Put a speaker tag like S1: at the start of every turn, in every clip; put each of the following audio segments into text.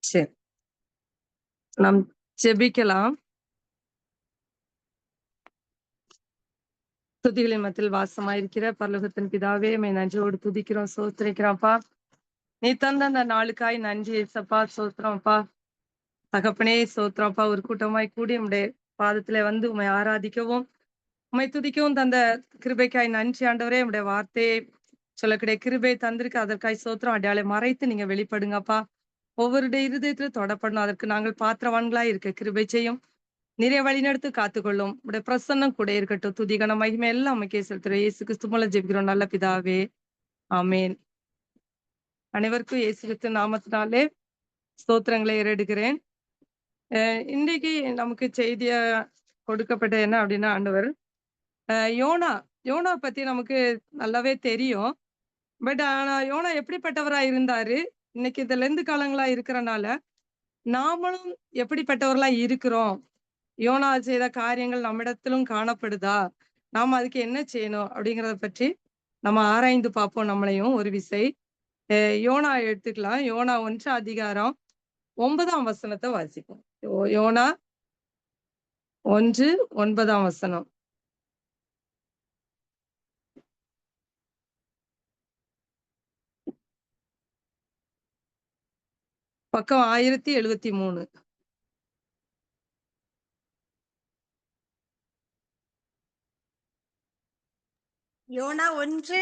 S1: சரி, நாம் ஜெபிக்கலாம். துதிகளின் மத்தியில் வாசமாயிருக்கிற பரலோகத்தின் பிதாவே, உம்மை நன்றியோடு துதிக்கிறோம், ஸ்தோத்திரிக்கிறோம்ப்பா. நீ தந்த அந்த நாளுக்காய் நன்றி ஏசப்பா, ஸ்தோத்திரம்ப்பா. தகப்பனே ஸ்தோத்திரம்ப்பா. ஒரு கூட்டமாய் கூடி உம்முடைய பாதத்திலே வந்து உம்மை ஆராதிக்கவும், உம்மை துதிக்கவும் தந்த கிருபைக்காய் நன்றி ஆண்டவரே. உம்முடைய வார்த்தையை சொல்லக்கூடிய கிருபை தந்திருக்கு, அதற்காய் ஸ்தோத்திரம். அடையாளை மறைத்து நீங்க வெளிப்படுங்கப்பா. ஒவ்வொருடைய இருதயத்துல தொடப்படணும். அதற்கு நாங்கள் பாத்திரவான்களாய் இருக்க கிருபை செய்யும். நிறைய வழிநடத்து காத்துக்கொள்ளும். உடைய பிரசன்னம் கூட இருக்கட்டும். துதி கன மகிமை எல்லாம் உமக்கே செலுத்துறோம். இயேசு கிறிஸ்து மூலம் ஜெபிக்கிறோம் நல்ல பிதாவே. ஆமென். அனைவருக்கும் இயேசு கிறிஸ்து நாமத்தினாலே ஸ்தோத்திரங்களை ஏறெடுக்கிறேன். இன்னைக்கு நமக்கு செய்தியா கொடுக்கப்பட்ட என்ன அப்படின்னா, ஆண்டவர் யோனா யோனா பத்தி நமக்கு நல்லாவே தெரியும். பட் ஆனா யோனா எப்படிப்பட்டவரா இருந்தாரு, இன்னைக்கு இந்த லெந்து காலங்களா இருக்கிறனால நாமளும் எப்படிப்பட்டவர்களா இருக்கிறோம், யோனா செய்த காரியங்கள் நம்மிடத்திலும் காணப்படுதா, நாம அதுக்கு என்ன செய்யணும் அப்படிங்கிறத பற்றி நம்ம ஆராய்ந்து பார்ப்போம். நம்மளையும் ஒரு விசை யோனா எடுத்துக்கலாம். யோனா 1 அதிகாரம் 9ஆம் வசனத்தை வாசிப்போம். யோனா 1 9ஆம் வசனம். பக்கம் 1073.
S2: யோனா
S1: 9.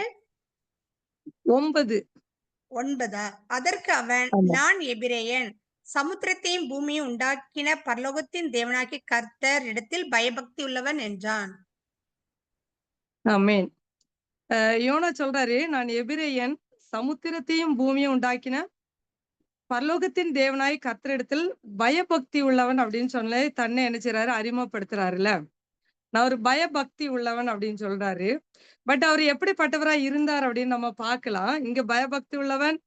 S2: 9. அதற்கு அவன்,
S1: ஆமா.
S2: நான் எபிரேயன், சமுத்திரத்தையும் பூமியும் உண்டாக்கின பரலோகத்தின் தேவனாகிய கர்த்தர் இடத்தில் பயபக்தி உள்ளவன் என்றான்.
S1: ஆமென். யோனா சொல்றாரு, நான் எபிரேயன், சமுத்திரத்தையும் பூமியும் உண்டாக்கின பரலோகத்தின் தேவனாய் கர்த்தரிடத்தில் பயபக்தி உள்ளவன் அப்படின்னு சொல்லி தன்னை என்ன செய்றாரு, அறிமுகப்படுத்துறாருல்ல. நான் ஒரு பயபக்தி உள்ளவன் அப்படின்னு சொல்றாரு. பட் அவர் எப்படிப்பட்டவரா இருந்தார் அப்படின்னு நம்ம பார்க்கலாம். இங்க பயபக்தி உள்ளவன்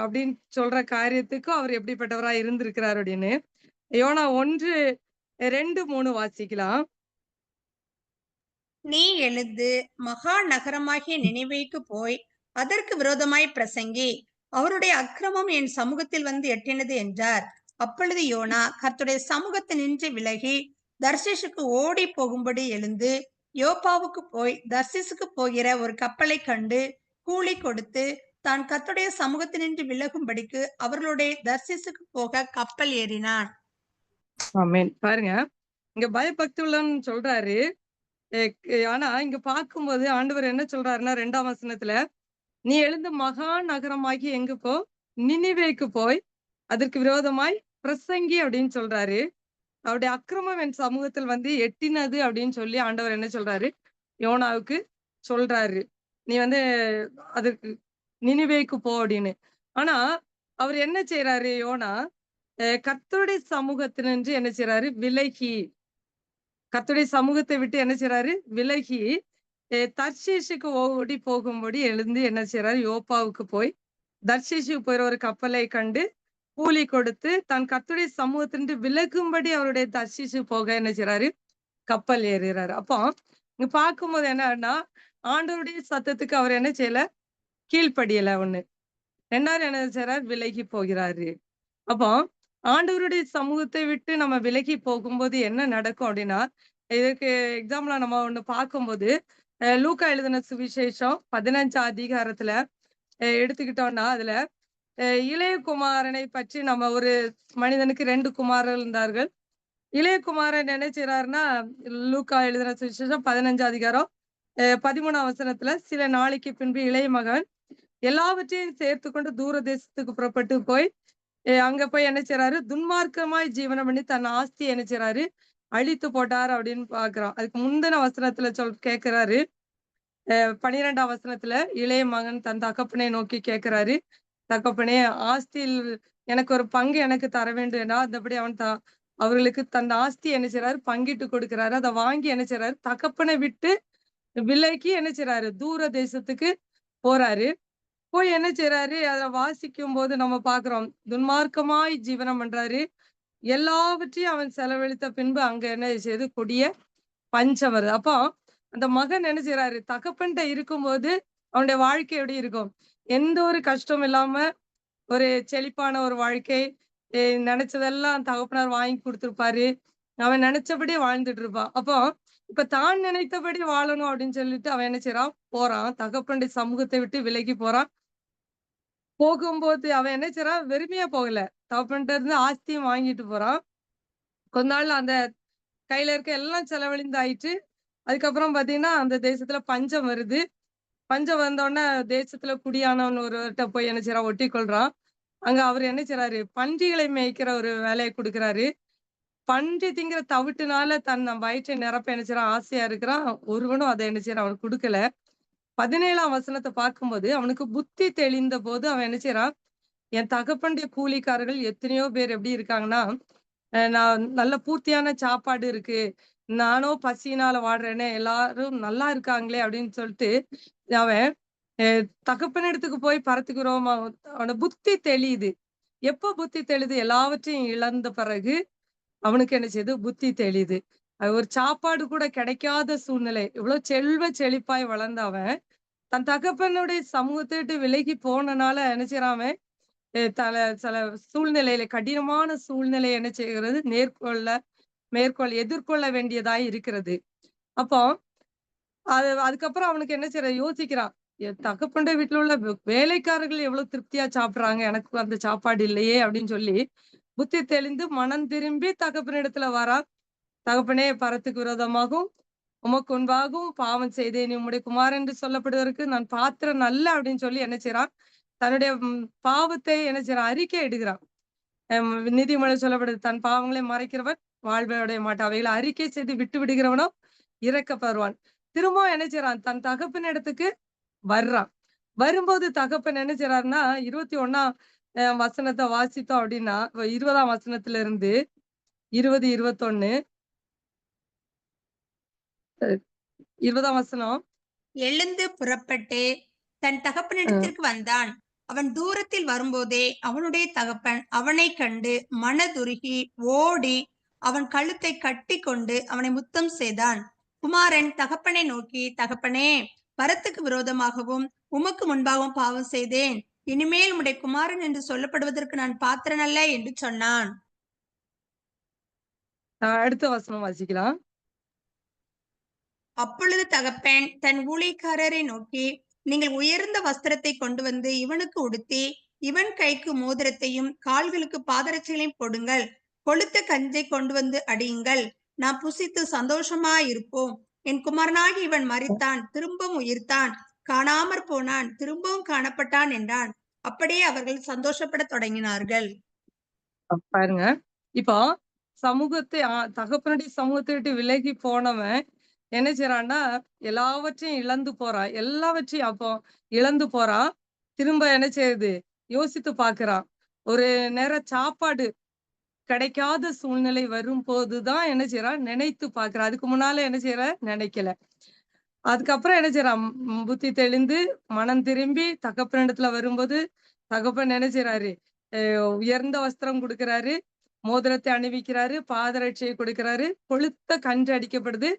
S1: அப்படின்னு சொல்ற காரியத்துக்கும் அவர் எப்படிப்பட்டவரா இருந்திருக்கிறார் அப்படின்னு. யோனா 1 2 3 வாசிக்கலாம்.
S2: நீ எழுந்து மகா நகரமாகிய நினைவேக்கு போய் அதற்கு விரோதமாய் பிரசங்கி, அவருடைய அக்கிரமம் என் சமூகத்தில் வந்து எட்டினது என்றார். அப்பொழுது யோனா கர்த்தருடைய சமூகத்தினின்று விலகி தர்ஷீசுக்கு ஓடி போகும்படி எழுந்து யோப்பாவுக்கு போய் தர்ஷீசுக்கு போகிற ஒரு கப்பலை கண்டு கூலி கொடுத்து தான் கர்த்தருடைய சமூகத்தினின்று விலகும்படிக்கு அவர்களுடைய தர்ஷீசுக்கு போக கப்பல் ஏறினான்.
S1: ஆமென். பாருங்க, இங்க பயபக்தி உள்ளவன் சொல்றாரு. ஆனா இங்க பார்க்கும்போது ஆண்டவர் என்ன சொல்றாருன்னா 2ஆம் வசனத்துல, நீ எழுந்து மகா நகரமாகி எங்க போ, நினிவேக்கு போய் அதற்கு விரோதமாய் பிரசங்கி அப்படின்னு சொல்றாரு. அவருடைய அக்கிரமம் என் சமூகத்தில் வந்து எட்டினது அப்படின்னு சொல்லி ஆண்டவர் என்ன சொல்றாரு, யோனாவுக்கு சொல்றாரு. நீ வந்து அதுக்கு நினிவேக்கு போ அப்படின்னு. ஆனா அவர் என்ன செய்யறாரு யோனா, கர்த்தருடைய சமூகத்தினின்று என்ன செய்யறாரு, விலகி கர்த்தருடைய சமூகத்தை விட்டு என்ன செய்யறாரு, விலகி தர்ஷீசுக்கு ஓடி போகும்படி எழுந்து என்ன செய்யறாரு, யோப்பாவுக்கு போய் தர்ஷீசுக்கு போயிற ஒரு கப்பலை கண்டு கூலி கொடுத்து தன் கர்த்தருடைய சமூகத்திலிருந்து விலகும்படி அவருடைய தர்ஷீசு போக என்ன செய்றாரு, கப்பல் ஏறுறாரு. அப்போ இங்க பார்க்கும்போது என்னன்னா, ஆண்டவருடைய சத்தத்துக்கு அவர் என்ன செய்யல, கீழ்ப்படியல ஒண்ணு. 2வது என்ன செய்றாரு, விலகி போகிறாரு. அப்போ ஆண்டவருடைய சமூகத்தை விட்டு நம்ம விலகி போகும்போது என்ன நடக்கும் அப்படின்னா, இதுக்கு எக்ஸாம்பிளா நம்ம ஒண்ணு பார்க்கும்போது, லூக்கா எழுதின சுவிசேஷம் 15 அதிகாரத்துல எடுத்துக்கிட்டோம்னா, அதுல இளைய குமாரனை பற்றி நம்ம ஒரு மனிதனுக்கு 2 குமாரர்கள் இருந்தார்கள். இளைய குமாரன் என்ன செய்றாருன்னா, லூக்கா எழுதின சுவிசேஷம் 15 அதிகாரம் 13ஆம் வசனத்துல, சில நாளைக்கு பின்பு இளைய மகன் எல்லாவற்றையும் சேர்த்துக்கொண்டு தூர தேசத்துக்கு புறப்பட்டு போய், அங்க போய் என்ன செய்றாரு, துன்மார்க்கமாய் ஜீவனம் பண்ணி தன் ஆஸ்திய என்ன செய்றாரு, அழித்து போட்டார் அப்படின்னு பார்க்கிறோம். அதுக்கு முந்தின வசனத்துல கேட்கிறாரு. 12ஆம் வசனத்துல இளைய மகன் தன் தகப்பனை நோக்கி கேட்கிறாரு, தகப்பனே, ஆஸ்தியில் எனக்கு ஒரு பங்கு எனக்கு தர வேண்டும் என்றால், அந்தபடி அவன் அவர்களுக்கு தன் ஆஸ்தி என்ன செய்றாரு, பங்கிட்டு கொடுக்கிறாரு. அதை வாங்கி என்ன செய்றாரு, தகப்பனை விட்டு விலைக்கு என்ன செய்றாரு, தூர தேசத்துக்கு போறாரு. போய் என்ன செய்றாரு, அத வாசிக்கும்போது நம்ம பார்க்கிறோம். துன்மார்க்கமாய் ஜீவனம் பண்றாரு. எல்லாவற்றையும் அவன் செலவழித்த பின்பு அங்க என்ன செய்யுது, கொடிய பஞ்சம் வருது. அப்போ அந்த மகன் என்ன செய்றாரு, தகப்பன்ட்ட இருக்கும்போது அவனுடைய வாழ்க்கை எப்படி இருக்கும்? எந்த ஒரு கஷ்டம் இல்லாம ஒரு செழிப்பான ஒரு வாழ்க்கை. நெனைச்சதெல்லாம் தகப்பனார் வாங்கி குடுத்திருப்பாரு. அவன் நெனைச்சபடி வாழ்ந்துட்டு இருப்பான். அப்போ இப்ப தான் நினைத்தபடி வாழணும் அப்படின்னு சொல்லிட்டு அவன் என்ன செய்றான்? போறான். தகப்பனுடைய சமூகத்தை விட்டு விலகி போறான். போகும்போது அவன் என்ன செய்றான்? வெறுமையா போகல. தகப்பன்ட்ட இருந்து ஆஸ்தியும் வாங்கிட்டு போறான். கொஞ்ச நாள்ல அந்த கையில இருக்க எல்லாம் செலவழிந்தாயிற்று. அதுக்கப்புறம் பார்த்தீங்கன்னா, அந்த தேசத்துல பஞ்சம் வருது. பஞ்சம் வந்தோனே தேசத்துல குடியானவன் ஒருவர்ட்ட போய் என்ன செய்றான்? ஒட்டிக்கொள்றான். அங்க அவரு என்ன செய்றாரு? பன்றிகளை மேய்க்கிற ஒரு வேலைய குடுக்குறாரு. பன்றி திங்கிற தவிட்டுனால தன் வயிற்றை நிரப்ப என்ன செய்றான்? ஆசையா இருக்கிறான். ஒருவனும் அத என்ன செய்றான்? அவனுக்கு குடுக்கல. 17ஆம் வசனத்த பார்க்கும்போது, அவனுக்கு புத்தி தெளிந்தபோது அவன் என்ன செய்றான்? என் தகப்பனுடைய கூலிக்காரர்கள் எத்தனையோ பேர் எப்படி இருக்காங்கன்னா, நான் நல்ல பூர்த்தியான சாப்பாடு இருக்கு. நானோ பசியினால வாடுறேனே, எல்லாரும் நல்லா இருக்காங்களே அப்படின்னு சொல்லிட்டு, அவன் அ தகப்பனிடத்துக்கு போய் பரத்துக்கிறோமா அவன புத்தி தெளியுது. எப்போ புத்தி தெளியுது? எல்லாவற்றையும் இழந்த பிறகு அவனுக்கு என்ன செய்யுது? புத்தி தெளியுது. ஒரு சாப்பாடு கூட கிடைக்காத சூழ்நிலை. இவ்ளோ செல்வ செழிப்பாய் வளர்ந்த அவன், தன் தகப்பனுடைய சமூகத்த விட்டு விலகி போனனால என்ன செய்றான் அவன்? சில சூழ்நிலையில கடினமான சூழ்நிலை என்ன செய்கிறது? எதிர்கொள்ள வேண்டியதாய் இருக்கிறது. அப்போ அதுக்கப்புறம் அவனுக்கு என்ன செய்றான்? யோசிக்கிறான். என் தகப்பனுடைய வீட்ல உள்ள வேலைக்காரர்கள் எவ்வளவு திருப்தியா சாப்பிடுறாங்க. எனக்கு அந்த சாப்பாடு இல்லையே! அப்படின்னு சொல்லி, புத்தி தெளிந்து மனம் திரும்பி தகப்பனிடத்துல வரான். தகப்பனே பரத்துக்கு விரோதமாகவும், உமக்கு முன்பாகவும் பாவம் செய்தேன். உம்முடைய குமாரன் என்று சொல்லப்படுவதற்கு நான் பாத்திரன் அல்ல அப்படின்னு சொல்லி என்ன செய்றான்? தன்னுடைய பாவத்தை என்ன செய்றான்? அறிக்கை இடுகிறான். நீதிமொழியில் சொல்லப்படுது. தன் பாவங்களை மறைக்கிறவன் வாழ்வை அடைய மாட்டான். அவைகளை அறிக்கை செய்து விட்டு விடுகிறவனோ இரக்கப்படுவான். திரும்பவும் என்ன செய்றான்? தன் தகப்பன் இடத்துக்கு வர்றான். வரும்போது தகப்பன் என்ன செய்றாருன்னா, 21ஆம் வசனத்த வாசித்தோம் அப்படின்னா, 20ஆம் வசனத்திலிருந்து 20, 21 அ 20ஆம் வசனம்.
S2: எழுந்து புறப்பட்டு தன்
S1: அ
S2: தகப்பனிடத்திற்கு வந்தான். அவன் தூரத்தில் வரும்போதே அவனுடைய தகப்பன் அவனைக் கண்டு மனதுருகி ஓடி அவன் கழுத்தை கட்டிக்கொண்டு அவனை முத்தம் செய்தான். குமாரன் தகப்பனை நோக்கி, தகப்பனே, பரத்துக்கு விரோதமாகவும் உமக்கு முன்பாகவும் பாவம் செய்தேன். இனிமேல் உம்முடைய குமாரன் என்று சொல்லப்படுவதற்கு நான் பாத்திரனல்ல என்று சொன்னான்.
S1: அடுத்த வசனம் வாசிக்கலாம்.
S2: அப்பொழுது தகப்பன் தன் ஊழியக்காரரை நோக்கி, நீங்கள் உயர்ந்த வஸ்திரத்தை கொண்டு வந்து இவனுக்கு உடுத்தி, இவன் கைக்கு மோதிரத்தையும் கால்களுக்கு பாதரட்சைகளையும் போடுங்கள். கொழுத்த கஞ்சை கொண்டு வந்து அடியுங்கள். நாம் புசித்து சந்தோஷமாயிருப்போம். என் குமாரனாகி இவன் மரித்தான், திரும்பவும் உயிர்த்தான், காணாமற் போனான், திரும்பவும் காணப்பட்டான் என்றான். அப்படியே அவர்கள் சந்தோஷப்படத் தொடங்கினார்கள்.
S1: பாருங்க. இப்போ தகப்பனுடைய சமூகத்த விட்டு விலகி போனவன் என்ன செய்றான்னா, எல்லாவற்றையும் இழந்து போறான். எல்லாவற்றையும் அப்போ இழந்து போறான். திரும்ப என்ன செய்யுது? யோசித்து பார்க்கிறான். ஒரு நேரம் சாப்பாடு கிடைக்காத சூழ்நிலை வரும்போது தான் என்ன செய்றான்? நினைத்து பார்க்கிறான். அதுக்கு முன்னால என்ன செய்றான்? நினைக்கல. அதுக்கப்புறம் என்ன செய்றான்? புத்தி தெளிந்து, மனம் திரும்பி தகப்பனிடத்துல வரும்போது, தகப்பன் என்ன செய்றாரு? அ உயர்ந்த வஸ்திரம் குடுக்குறாரு. மோதிரத்தை அணிவிக்கிறாரு. பாதரட்சையை கொடுக்கிறாரு. கொழுத்த கன்று அடிக்கப்படுது.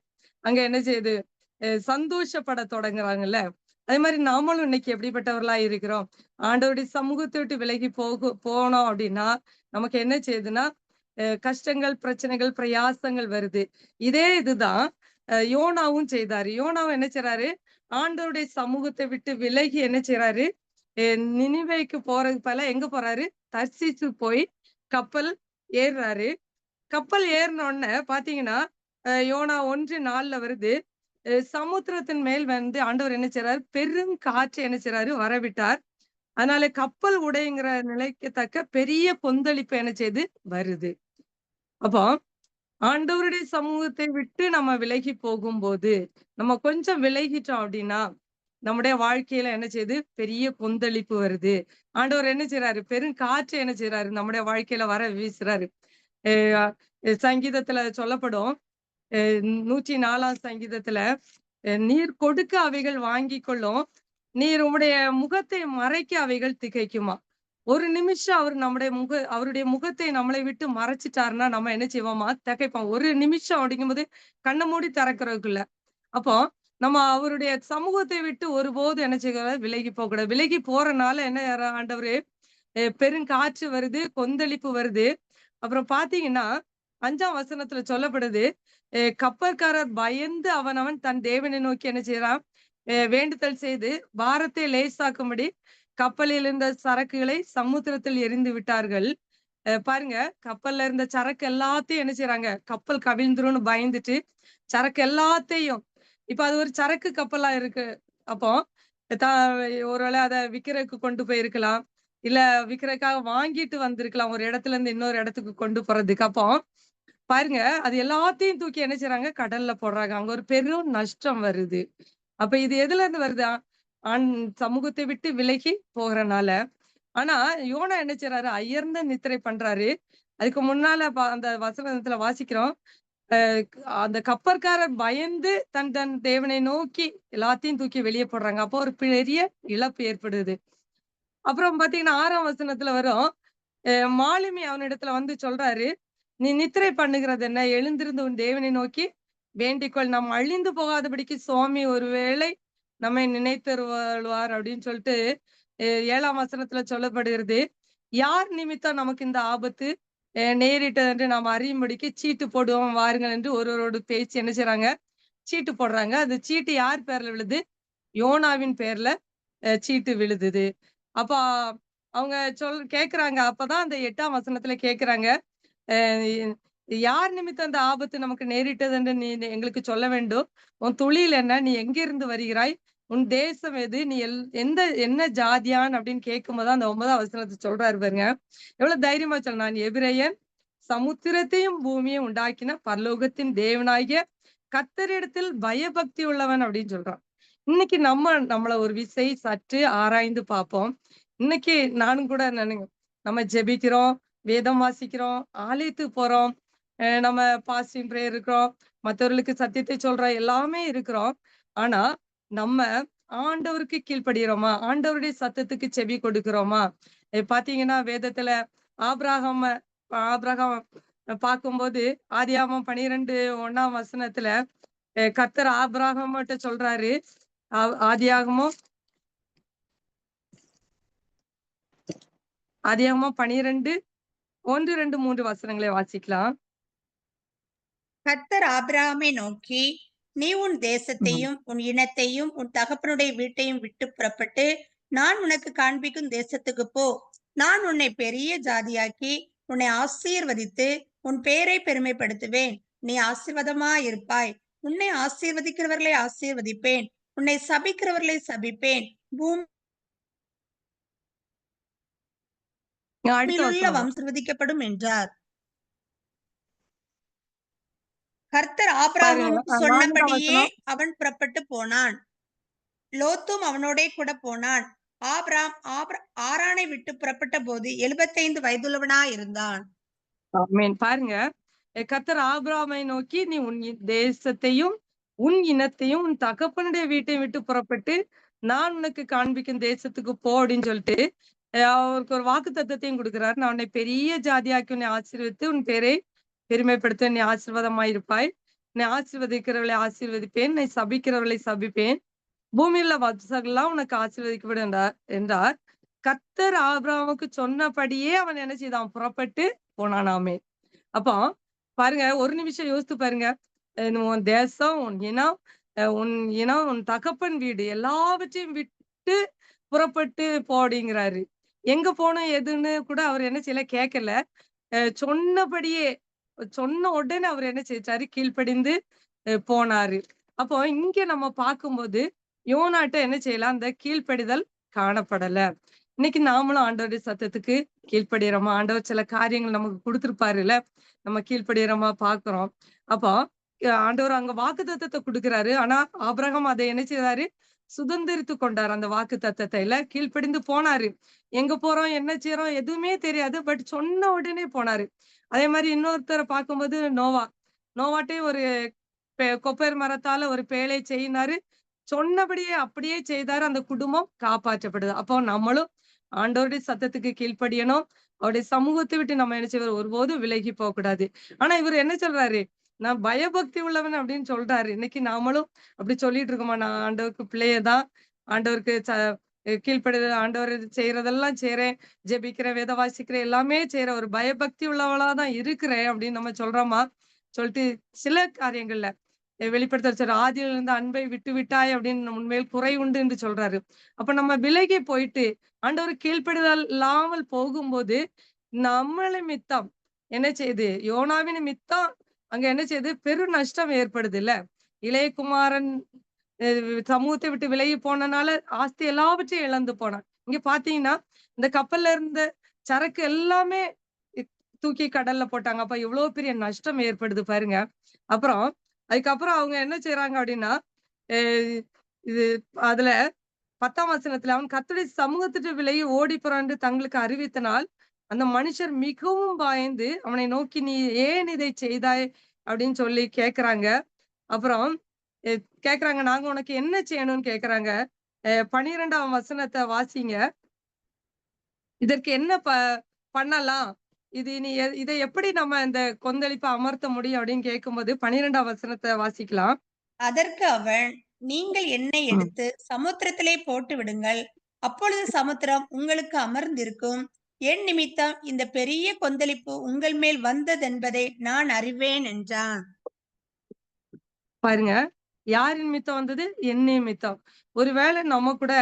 S1: அங்க என்ன செய்யுது? சந்தோஷப்பட தொடங்குறாங்கல்ல. அதே மாரி நாமளும் இன்னைக்கு எப்படிப்பட்டவர்களா இருக்கிறோம்? ஆண்டவருடைய சமூகத்த விட்டு விலகி போனோம் அப்படின்னா, நமக்கு என்ன செய்யுதுன்னா, கஷ்டங்கள், பிரச்சனைகள், பிரயாசங்கள் வருது. இதே இதுதான் யோனாவும் செய்தாரு. யோனாவும் என்ன செய்றாரு? ஆண்டவருடைய சமூகத்த விட்டு விலகி என்ன செய்றாரு? எ நினிவேக்கு போறதுக்கு பதிலா எங்க போறாரு? தர்சீசு போய் கப்பல் ஏறுறாரு. கப்பல் ஏறுன உடனே பார்த்தீங்கன்னா, யோனா 1:4ல வருது. சமுத்திரத்தின் மேல் வந்து ஆண்டவர் என்ன செய்றாரு? பெரும் காற்றை என்ன செய்றாரு? வரவிட்டார். அதனால கப்பல் உடையுங்கிற நிலைக்கு தக்க பெரிய கொந்தளிப்பு என்ன செய்யுது? வருது. அப்போ ஆண்டவருடைய சமூகத்தை விட்டு நம்ம விலகி போகும்போது, நம்ம கொஞ்சம் விலகிட்டோம் அப்டின்னா, நம்முடைய வாழ்க்கையில என்ன செய்யுது? பெரிய கொந்தளிப்பு வருது. ஆண்டவர் என்ன செய்றாரு? பெருங்காற்று என்ன செய்றாரு? நம்முடைய வாழ்க்கையில வர வீசுறாரு. அ சங்கீதத்துல சொல்லப்படும். 104ஆம் சங்கீதத்துல, "நீர் கொடுக்க அவைகள் வாங்கிக் கொள்ளும். நீர் உம்முடைய முகத்தை மறைக்க அவைகள் திகைக்குமாம்." ஒரு நிமிஷம் அவருடைய முகத்தை நம்மளை விட்டு மறைச்சுட்டாருன்னா, நம்ம என்ன செய்வோமா? திகைப்போம். ஒரு நிமிஷம் அப்படிங்கும்போது, கண்ண மூடி திறக்கிறதுக்குள்ள. அப்போ நம்ம அவருடைய சமூகத்தை விட்டு ஒருபோதும் என்ன செய்யக்கூடாது? விலகி போகக்கூடாது. விலகி போறனால என்ன ஆண்டவரு பெருங்காற்று வருது, கொந்தளிப்பு வருது. அப்புறம் பார்த்தீங்கன்னா, 5ஆம் வசனத்துல சொல்லப்படுது, கப்பற்காரர் பயந்து அவனவன் தன் தேவனை நோக்கி என்ன செய்றான்? வேண்டுதல் செய்து பாரத்தை லேசாக்கும்படி கப்பலில் இருந்த சரக்குகளை சமுத்திரத்தில் எறிந்து விட்டார்கள். பாருங்க, கப்பல்ல இருந்த சரக்கு எல்லாத்தையும் என்ன செய்றாங்க? கப்பல் கவிழ்ந்துரும்னு பயந்துட்டு, சரக்கு எல்லாத்தையும் இப்ப அது ஒரு சரக்கு கப்பலா இருக்கு. அப்போ தா ஒருவேளை அத விக்கிறதுக்கு கொண்டு போயிருக்கலாம். இல்ல விக்கிறதுக்காக வாங்கிட்டு வந்திருக்கலாம். ஒரு இடத்துல இருந்து இன்னொரு இடத்துக்கு கொண்டு போறதுக்கு. அப்போ பாருங்க, அது எல்லாத்தையும் தூக்கி என்ன செய்றாங்க? கடல்ல போடுறாங்க. அங்க ஒரு பெரும் நஷ்டம் வருது. அப்ப இது எதுலருந்து வருதா? ஆண் சமூகத்தை விட்டு விலகி போறனால. ஆனா, யோனா என்ன செய்றாரு? அயர்ந்த நித்திரை பண்றாரு. அதுக்கு முன்னால அந்த வசனத்துல வாசிக்கிறோம். அ அந்த கப்பற்காரர் பயந்து தன் தன் தேவனை நோக்கி எல்லாத்தையும் தூக்கி வெளிய போடுறாங்க. அப்போ ஒரு பெரிய இழப்பு ஏற்படுது. அப்புறம் பார்த்தீங்கன்னா, 6ஆம் வசனத்துல வரும். மாலுமி அவனிடத்துல வந்து சொல்றாரு, "நீ நித்திரை பண்ணுகிறது என்ன? எழுந்திருந்து உன் தேவனை நோக்கி வேண்டிக்கொள். நாம் அழிந்து போகாதபடிக்கு சுவாமி ஒருவேளை நம்மை நினைத்தருளுவார்" அப்படின்னு சொல்லிட்டு 7ஆம் வசனத்துல சொல்லப்படுகிறது. யார் நிமித்தம் நமக்கு இந்த ஆபத்து நேரிட்டது என்று நாம் அறியும்படிக்கு சீட்டு போடுவோம் வாருங்கள் என்று ஒருவரோடு பேசி என்ன செய்றாங்க? சீட்டு போடுறாங்க. அந்த சீட்டு யார் பேர்ல விழுது? யோனாவின் பேர்ல சீட்டு விழுதுது. அப்ப அவங்க கேட்கறாங்க. அப்பதான் அந்த 8ஆம் வசனத்துல கேட்கறாங்க. அ யார் நிமித்தம் அந்த ஆபத்து நமக்கு நேரிட்டது என்று நீ எங்களுக்கு சொல்ல வேண்டும். உன் தொழில் என்ன? நீ எங்கிருந்து வருகிறாய்? உன் தேசம் எது? நீ என்ன ஜாதியான்? அப்படின்னு கேட்கும்போது அந்த 9ஆம் வசனத்த சொல்றாரு பாருங்க. எவ்வளவு தைரியமா நான் எபிரெயன், சமுத்திரத்தையும் பூமியையும் உண்டாக்கின பரலோகத்தின் தேவனாகிய கர்த்தரிடத்தில் பயபக்தி உள்ளவன் அப்படின்னு சொல்றான். இன்னைக்கு நம்மள ஒரு விசை சற்று ஆராய்ந்து பார்ப்போம். இன்னைக்கு நானும் கூட நம்ம ஜெபிக்கிறோம், வேதம் வாசிக்கிறோம், ஆலயத்துக்கு போறோம். நம்ம பாஸ்டிங் பிரேயர் இருக்கிறோம். மத்தவர்களுக்கு சத்தியத்தை சொல்றோம். எல்லாமே இருக்கிறோம். ஆனா, நம்ம ஆண்டவருக்கு கீழ்ப்படிகிறோமா? ஆண்டவருடைய சத்தத்துக்கு செவி கொடுக்கிறோமா? பார்த்தீங்கன்னா, வேதத்துல ஆபிரகாம ஆபிரகாம் பார்க்கும்போது ஆதியாகமம் 12 1ஆம் வசனத்துல கர்த்தர் ஆபிரகாம்ட்ட சொல்றாரு. ஆதியாகமம் ஆதியாகமம் 12 1, 2, 3 வசனங்களை வாசிக்கலாம்.
S2: கர்த்தர் ஆபிரகாமை நோக்கி, நீ உன்
S1: ம்.
S2: தேசத்தையும் உன் இனத்தையும் உன் தகப்பனுடைய வீட்டையும் விட்டு புறப்பட்டு நான் உனக்கு காண்பிக்கும் தேசத்துக்கு போ. நான் உன்னை பெரிய ஜாதியாக்கி உன்னை ஆசீர்வதித்து உன் பேரை பெருமைப்படுத்துவேன். நீ ஆசீர்வாதமாயிருப்பாய். உன்னை ஆசீர்வதிக்கிறவர்களை ஆசீர்வதிப்பேன். உன்னை சபிக்கிறவர்களை சபிப்பேன்.
S1: அடுத்த
S2: பூமியிலுள்ள
S1: வசனம்.
S2: ஆசீர்வதிக்கப்படும் என்றார். கர்த்தர்
S1: பாருங்க.
S2: ஆபிரகாமுக்கு
S1: 4ஆம்
S2: சொன்னபடியே
S1: வசனம்.
S2: அவன் புறப்பட்டு போனான். லோத்தும் அவனோடே கூட போனான். ஆரானை விட்டு புறப்பட்ட போது 75 வயதுள்ளவனாயிருந்தான்.
S1: ஆமென். பாருங்க. கர்த்தர் ஆபிரகாமை நோக்கி, "நீ உன் தேசத்தையும், உன் இனத்தையும், உன் தகப்பனுடைய வீட்டையும் விட்டு புறப்பட்டு, நான் உனக்கு காண்பிக்கும் தேசத்துக்கு போ" அப்படின்னு சொல்லிட்டு, அவருக்கு ஒரு வாக்குத்தத்தத்தையும் குடுக்குறாரு. "நான் உன்னை பெரிய ஜாதியாக்கி உன்னை ஆசீர்வதித்து, உன் பேரை பெருமைப்படுத்த நீ ஆசீர்வாதமாயிருப்பாய். உன்னை ஆசீர்வதிக்கிறவர்களை ஆசீர்வதிப்பேன். உன்னை சபிக்கிறவர்களை சபிப்பேன். பூமியிலுள்ள வம்சங்கள்லாம் உனக்கு ஆசீர்வதிக்கப்படும்" என்றார். கர்த்தர் ஆபிரகாமுக்கு சொன்னபடியே அவன் என்ன செய்தான்? புறப்பட்டு போனானாமே. அப்போ பாருங்க, ஒரு நிமிஷம் யோசித்து பாருங்க. உன் தேசம், உன் தகப்பன் வீடு எல்லாவற்றையும் விட்டு புறப்பட்டு போ அப்படிங்கிறாரு. எங்க போணும் எதுன்னு கூட அவர் என்ன செய்யல கேட்கல. சொன்னபடியே சொன்ன உடனே அவர் என்ன செஞ்சாரு? கீழ்ப்படிந்து போனாரு. அப்போ இங்க நம்ம பார்க்கும்போது, யோனாட்ட என்ன செய்யலாம்? அந்த கீழ்ப்படிதல் காணப்படல. இன்னைக்கு நாமளும் ஆண்டவருடைய சத்தத்துக்கு கீழ்ப்படியிறோமா? ஆண்டவர் சில காரியங்கள் நமக்கு குடுத்திருப்பாருல்ல. நம்ம கீழ்ப்படியிறோமா பார்க்கிறோம். அப்போ ஆண்டவர் அங்க வாக்குத்தத்தத்த குடுக்குறாரு. ஆனா, ஆபிரகாம் அத என்ன செய்றாரு? சுதந்தரித்துக் கொண்டார் அந்த வாக்குத்தத்தத்த இல்ல. கீழ்ப்படிந்து போனாரு. எங்க போறோம்? என்ன செய்றோம்? எதுவுமே தெரியாது. பட் சொன்ன உடனே போனாரு. அதே மாரி இன்னொருத்தர பார்க்கும்போது நோவாட்டையும் ஒரு கொப்பேர் மரத்தால ஒரு பேழை செய்யினாரு. சொன்னபடியே அப்படியே செய்தாரு. அந்த குடும்பம் காப்பாற்றப்படுது. அப்போ நம்மளும் ஆண்டவருடைய சத்தத்துக்கு கீழ்ப்படியணும். அவருடைய சமூகத்தை விட்டு நம்ம என்ன செய்வோம்? ஒருபோதும் விலகி போகக்கூடாது. ஆனா இவரு என்ன சொல்றாரு? நான் பயபக்தி உள்ளவன் அப்படின்னு சொல்றாரு. இன்னைக்கு நாமளும் அப்படி சொல்லிட்டு இருக்கோமா? நான் ஆண்டவருக்கு பிள்ளைய தான். ஆண்டவருக்கு கீழ்ப்படிதல் ஆண்டவர் செய்றதெல்லாம் செய்றேன். ஜெபிக்கிறேன், வேத வாசிக்கிறேன், எல்லாமே செய்றேன். ஒரு பயபக்தி உள்ளவளா தான் இருக்கிறேன் அப்படின்னு நம்ம சொல்றோமா? சொல்லிட்டு சில காரியங்கள்ல வெளிப்படுத்தல் சொல்ற "ஆதியில் இருந்த அன்பை விட்டு விட்டாய்" அப்படின்னு உன்மேல் குறை உண்டு என்று சொல்றாரு. அப்ப நம்ம விலகி போயிட்டு ஆண்டவர் கீழ்ப்படிதல் இல்லாமல் போகும்போது, நம்ம நிமித்தம் என்ன செய்யுது? யோனாவின் நிமித்தம் அங்க என்ன செய்யுது? பெரு நஷ்டம் ஏற்படுதுல்ல. இளைய குமாரன் அ சமூகத்தை விட்டு விலகி போனனால ஆஸ்தி எல்லாவற்றையும் இழந்து போனான். இங்க பார்த்தீங்கன்னா, இந்த கப்பல்ல இருந்த சரக்கு எல்லாமே இ தூக்கி கடல்ல போட்டாங்க. அப்ப எவ்வளோ பெரிய நஷ்டம் ஏற்படுது பாருங்க. அப்புறம் அதுக்கப்புறம் அவங்க என்ன செய்றாங்க அப்டின்னா, அ இது அதுல 10ஆம் வசனத்துல அவன் கர்த்தருடைய சமூகத்திட்டு விலகி ஓடிப் போறான் என்று தங்களுக்கு அறிவித்தனால், அந்த மனுஷர் மிகவும் பயந்து அவனை நோக்கி, "நீ ஏன் இதைச் செய்தாய்?" அப்படின்னு சொல்லி கேட்கறாங்க. அப்புறம் எ கேட்கறாங்க, "நாங்க உனக்கு என்ன செய்யணும்னு?" கேட்கறாங்க. 12ஆம் வசனத்த வாசிங்க. "இதற்கு என்ன பண்ணலாம்? இது இனி இத எப்படி நம்ம இந்த கொந்தளிப்ப அமர்த்த முடியும்?" அப்படின்னு கேட்கும்போது 12ஆம் வசனத்த வாசிக்கலாம்.
S2: அதற்கு அவன், நீங்கள் என்னை
S1: ம்.
S2: எடுத்து சமுத்திரத்திலே போட்டு விடுங்கள். அப்பொழுது சமுத்திரம் உங்களுக்கு அமர்ந்திருக்கும். என் நிமித்தம் இந்த பெரிய கொந்தளிப்பு உங்கள் மேல் வந்ததென்பதை நான் அறிவேன் என்றான்.
S1: பாருங்க. யார் நிமித்தம் வந்தது? என் நிமித்தம். ஒருவேளை நம்ம கூட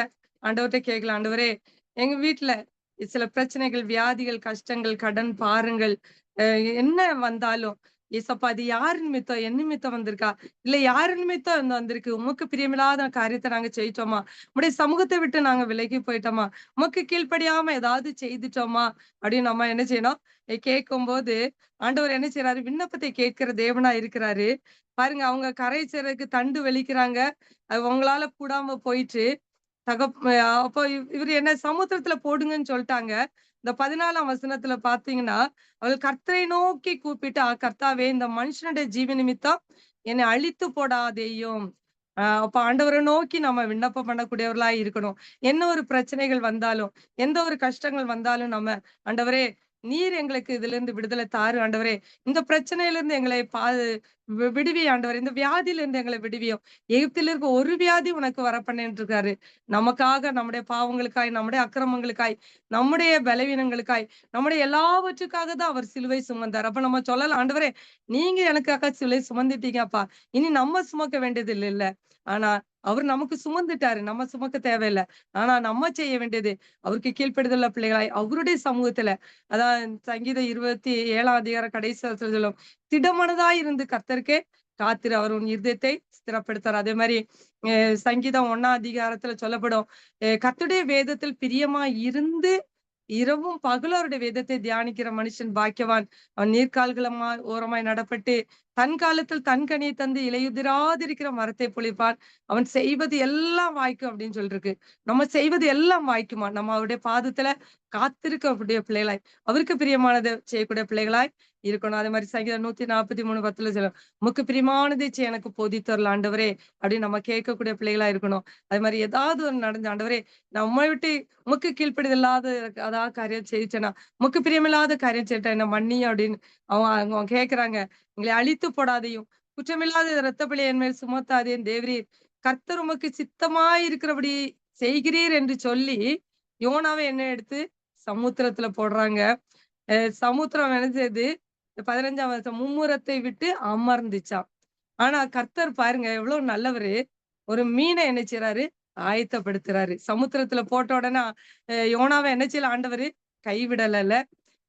S1: ஆண்டவர்ட்ட கேட்கலாம். ஆண்டவரே, எங்க வீட்ல சில பிரச்சனைகள், வியாதிகள், கஷ்டங்கள், கடன் பாரங்கள் அ என்ன வந்தாலும், ஏசப்பா அது யார் நிமித்தம்? என் நிமித்தம் வந்திருக்கா? இல்ல யார் நிமித்தம் இந்த வந்திருக்கு? உமக்கு பிரியமில்லாத காரியத்த நாங்க செய்யிட்டோமா? உம்முடைய சமூகத்த விட்டு நாங்க விலகி போயிட்டோமா? உமக்கு கீழ்ப்படியாம ஏதாவது செய்துட்டோமா? அப்படின்னு நம்ம என்ன செய்யணும்? கேட்கும்போது, ஆண்டவர் என்ன செய்றாரு? விண்ணப்பத்தை கேட்கிற தேவனா இருக்கிறாரு. பாருங்க, அவங்க கரை சேர்றதுக்கு தண்டு வெளிக்கிறாங்க. அது உங்களால கூடாம போயிற்று. அப்போ இவரு என்ன சமுத்திரத்துல போடுங்கன்னு சொல்ட்டாங்க. இந்த 14ஆம் வசனத்துல பார்த்தீங்கன்னா, அவள் கர்த்தரை நோக்கி கூப்பிட்டு, கர்த்தாவே இந்த மனுஷனுடைய ஜீவ நிமித்தம் என்னை அழித்து போடாதேயும்." அப்ப ஆண்டவர நோக்கி நம்ம விண்ணப்பம் பண்ணக்கூடியவர்களா இருக்கணும். என்ன ஒரு பிரச்சனைகள் வந்தாலும், எந்த ஒரு கஷ்டங்கள் வந்தாலும் நம்ம, "ஆண்டவரே, நீர் எங்களுக்கு இதிலிருந்து விடுதலை தாரு ஆண்டவரே. இந்த பிரச்சனையிலிருந்து எங்களை விடுவி ஆண்டவரே. இந்த வியாதியிலிருந்து எங்கள விடுவியும்." எகிப்தில இருக்க ஒரு வியாதி உனக்கு வரப்பண்ணேன்ருக்காரு. நமக்காக, நம்முடைய பாவங்களுக்காய், நம்முடைய அக்கிரமங்களுக்காய், நம்முடைய பலவீனங்களுக்காய், நம்முடைய எல்லாவற்றுக்காக தான் அவர் சிலுவை சுமந்தார். அப்ப நம்ம சொல்லலாம், "ஆண்டவரே, நீங்க எனக்காக சிலுவை சுமந்துட்டீங்கப்பா. இனி நம்ம சுமக்க வேண்டியது இல்லல்ல." ஆனா, அவரு நமக்கு சுமந்துட்டாரு. நம்ம சுமக்க தேவையில்ல. ஆனா, நம்ம செய்ய வேண்டியது, அவருக்கு கீழ்ப்படிதலுள்ள பிள்ளைகளாய், அவருடைய சமூகத்துல, அதான் சங்கீதம் 27ஆம் அதிகாரம் கடைசி வசனத்துல சொல்லும். "திடமனதாய் இருந்து கர்த்தருக்கே காத்திரு. அவர் உன் இருதயத்தை ஸ்திரப்படுத்துவார்." அதே மாரி சங்கீதம் 1ஆம் அதிகாரத்துல சொல்லப்படும். கர்த்தருடைய வேதத்தில் பிரியமாய் இருந்து, இரவும் பகலும் அவருடைய வேதத்தை தியானிக்கிற மனுஷன் பாக்கியவான். அவன் நீர்க்கால்களமா ஓரமாய் நடப்பட்டு, தன் காலத்தில் தன் கனியை தந்து இலையுதிராதிருக்கிற மரத்தைப் பொழிப்பான். அவன் செய்வது எல்லாம் வாய்க்கும் அப்படின்னு சொல்லிருக்கு. நம்ம செய்வது எல்லாம் வாய்க்குமா? நம்ம அவருடைய பாதத்துல காத்திருக்கக்கூடிய பிள்ளைகளாய், அவருக்கு பிரியமானத செய்யக்கூடிய பிள்ளைகளாய் இருக்கணும். அதே மாரி சங்கீதம் 143:10 சொல்லும். "உமக்கு பிரியமானதை செய்ய எனக்கு போதித்தருள் ஆண்டவரே" அப்படின்னு நம்ம கேட்கக்கூடிய பிள்ளைகளா இருக்கணும். அது மாரி ஏதாவது ஒண்ணு நடந்து, "ஆண்டவரே, நான் உம்மை விட்டு உமக்கு கீழ்ப்படிதல் இல்லாத அதாவது காரியம் செய்துட்டேனா, உமக்கு பிரியமில்லாத காரியம் செய்துட்டேன், என்ன மன்னியும்" அப்படின்னு அவங்க கேட்கறாங்க. "எங்களை அழித்து போடாதேயும், குற்றமில்லாத இரத்த பழியை என் மேல் சுமத்தாதேயும் தேவரீர். கர்த்தர் உமக்கு சித்தமாயிருக்கிறபடி செய்கிறீர்" என்று சொல்லி, யோனாவ என்ன எடுத்து சமுத்திரத்துல போடுறாங்க. அ சமுத்திரம் என்ன செய்யுது? 15ஆம் வசனம் மும்முரத்தை விட்டு அமர்ந்துச்சாம். ஆனா கர்த்தர் பாருங்க எவ்வளவு நல்லவரு. ஒரு மீன என்ன செய்றாரு? ஆயத்தப்படுத்துறாரு. சமுத்திரத்துல போட்ட உடனே யோனாவ என்ன செய்யல ஆண்டவரு? கைவிடலல்ல.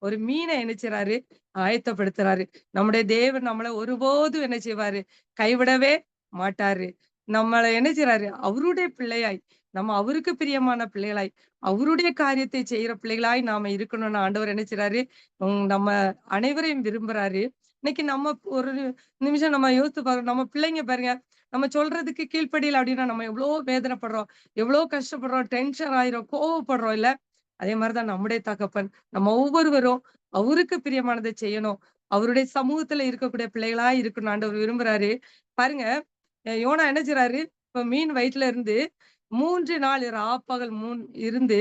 S1: ஒரு மீன என்ன செய்றாரு? ஆயத்தப்படுத்துறாரு. நம்முடைய தேவன் நம்மள ஒருபோதும் என்ன செய்வாரு? கைவிடவே மாட்டாரு. நம்மள என்ன செய்றாரு? அவருடைய பிள்ளையாய், நம்ம அவருக்கு பிரியமான பிள்ளைகளாய், அவருடைய காரியத்தை செய்யற பிள்ளைகளாய் நாம இருக்கணும்னு ஆண்டவர் என்ன செய்றாரு? நம்ம அனைவரையும் விரும்புறாரு. இன்னைக்கு நம்ம ஒரு நிமிஷம் நம்ம யோசித்து பார்க்கணும். நம்ம பிள்ளைங்க பாருங்க, நம்ம சொல்றதுக்கு கீழ்ப்படியல அப்டின்னா, நம்ம எவ்ளோ வேதனைப்படுறோம், எவ்ளோ கஷ்டப்படுறோம், டென்ஷன் ஆயிரும், கோவப்படுறோம் இல்ல? அதே மாரி தான் நம்முடைய தகப்பன். நம்ம ஒவ்வொருவரும் அவருக்கு பிரியமானத செய்யணும். அவருடைய சமூகத்துல இருக்கக்கூடிய பிள்ளைகளா இருக்கணும் ஆண்டவர் விரும்புறாரு. பாருங்க, யோனா என்ன செய்றாரு? இப்ப மீன் வயித்துல இருந்து 3 நாள் ராப்பகல் இருந்து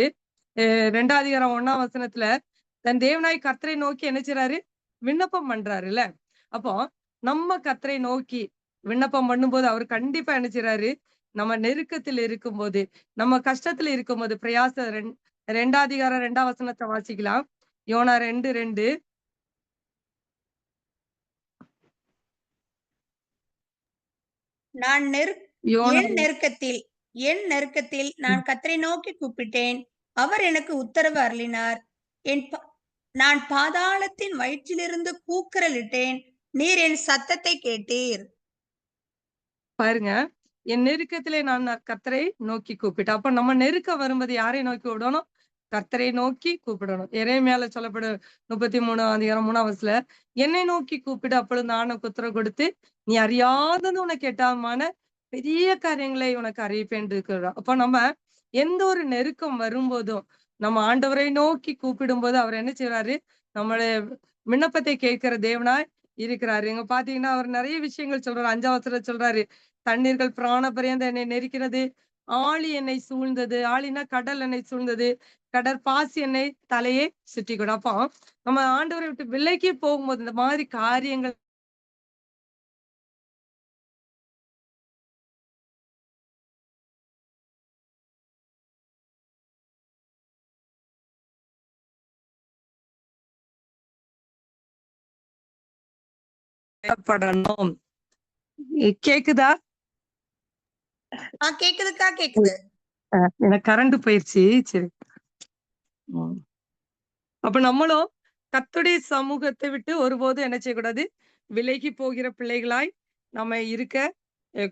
S1: 2ஆம் அதிகாரம் 1ஆம் வசனத்துல தன் தேவனாய் கர்த்தரை நோக்கி என்ன செய்றாரு? விண்ணப்பம் பண்றாருல்ல. அப்போ நம்ம கர்த்தரை நோக்கி விண்ணப்பம் பண்ணும்போது, அவரு கண்டிப்பா என்ன செய்றாரு? நம்ம நெருக்கத்தில் இருக்கும்போது, நம்ம கஷ்டத்துல இருக்கும்போது, பிரயாச 2ஆம் அதிகாரம் 2ஆம் வசனத்த வாசிக்கலாம். யோனா 2:2.
S2: நான்
S1: யோனா
S2: என் நெருக்கத்தில் நான் கர்த்தரை நோக்கி கூப்பிட்டேன். அவர் எனக்கு உத்தரவு அருளினார். நான் பாதாளத்தின் வயிற்றிலிருந்து கூக்குரலிட்டேன். நீர் என் சத்தத்தை கேட்டீர்.
S1: பாருங்க. என் நெருக்கத்திலே நான் கர்த்தரை நோக்கி கூப்பிட்டேன். அப்ப நம்ம நெருக்கம் வரும்போது யாரை நோக்கி விடணும்? கர்த்தரை நோக்கி கூப்பிடணும். எரேமியால சொல்லப்படும் 33ஆம் அதிகாரம் 3ஆம் வசனத்துல, என்னை நோக்கி கூப்பிடு, அப்பொழுது நான் உனக்கு உத்தரவு கொடுத்து, நீ அறியாதது உனக்கு எட்டாததுமான பெரிய காரியங்களை உனக்கு அறிவிப்பேன் இருக்கிறார். அப்ப நம்ம எந்த ஒரு நெருக்கம் வரும்போதும், நம்ம ஆண்டவரை நோக்கி கூப்பிடும்போது அவர் என்ன செய்றாரு? நம்மளுடைய விண்ணப்பத்தை கேட்கிற தேவனாய் இருக்கிறாரு. இங்க பாத்தீங்கன்னா, அவர் நெறைய விஷயங்கள் சொல்றாரு. 5ஆம் வசனத்துல சொல்றாரு. தண்ணீர்கள் பிராண பரியந்தம் என்னை நெருக்கிறது. ஆழி என்னை சூழ்ந்தது. ஆழின்னா கடல் என்னை சூழ்ந்தது. கடற்பாசி என்னை தலையை சுற்றிக்கொடும். அப்போ நம்ம ஆண்டவரை விட்டு விலகி போகும்போது இந்த மாதிரி காரியங்கள் படணும். கேக்குதா?
S2: கேக்குதுக்கா, கேக்குது.
S1: எனக்கு கரண்ட் போயிருச்சு. சரி. ம். அப்ப நம்மளும் கர்த்தருடைய சமூகத்தை விட்டு ஒருபோதும் என்ன செய்யக்கூடாது? விலகி போகிற பிள்ளைகளாய் நம்ம இருக்க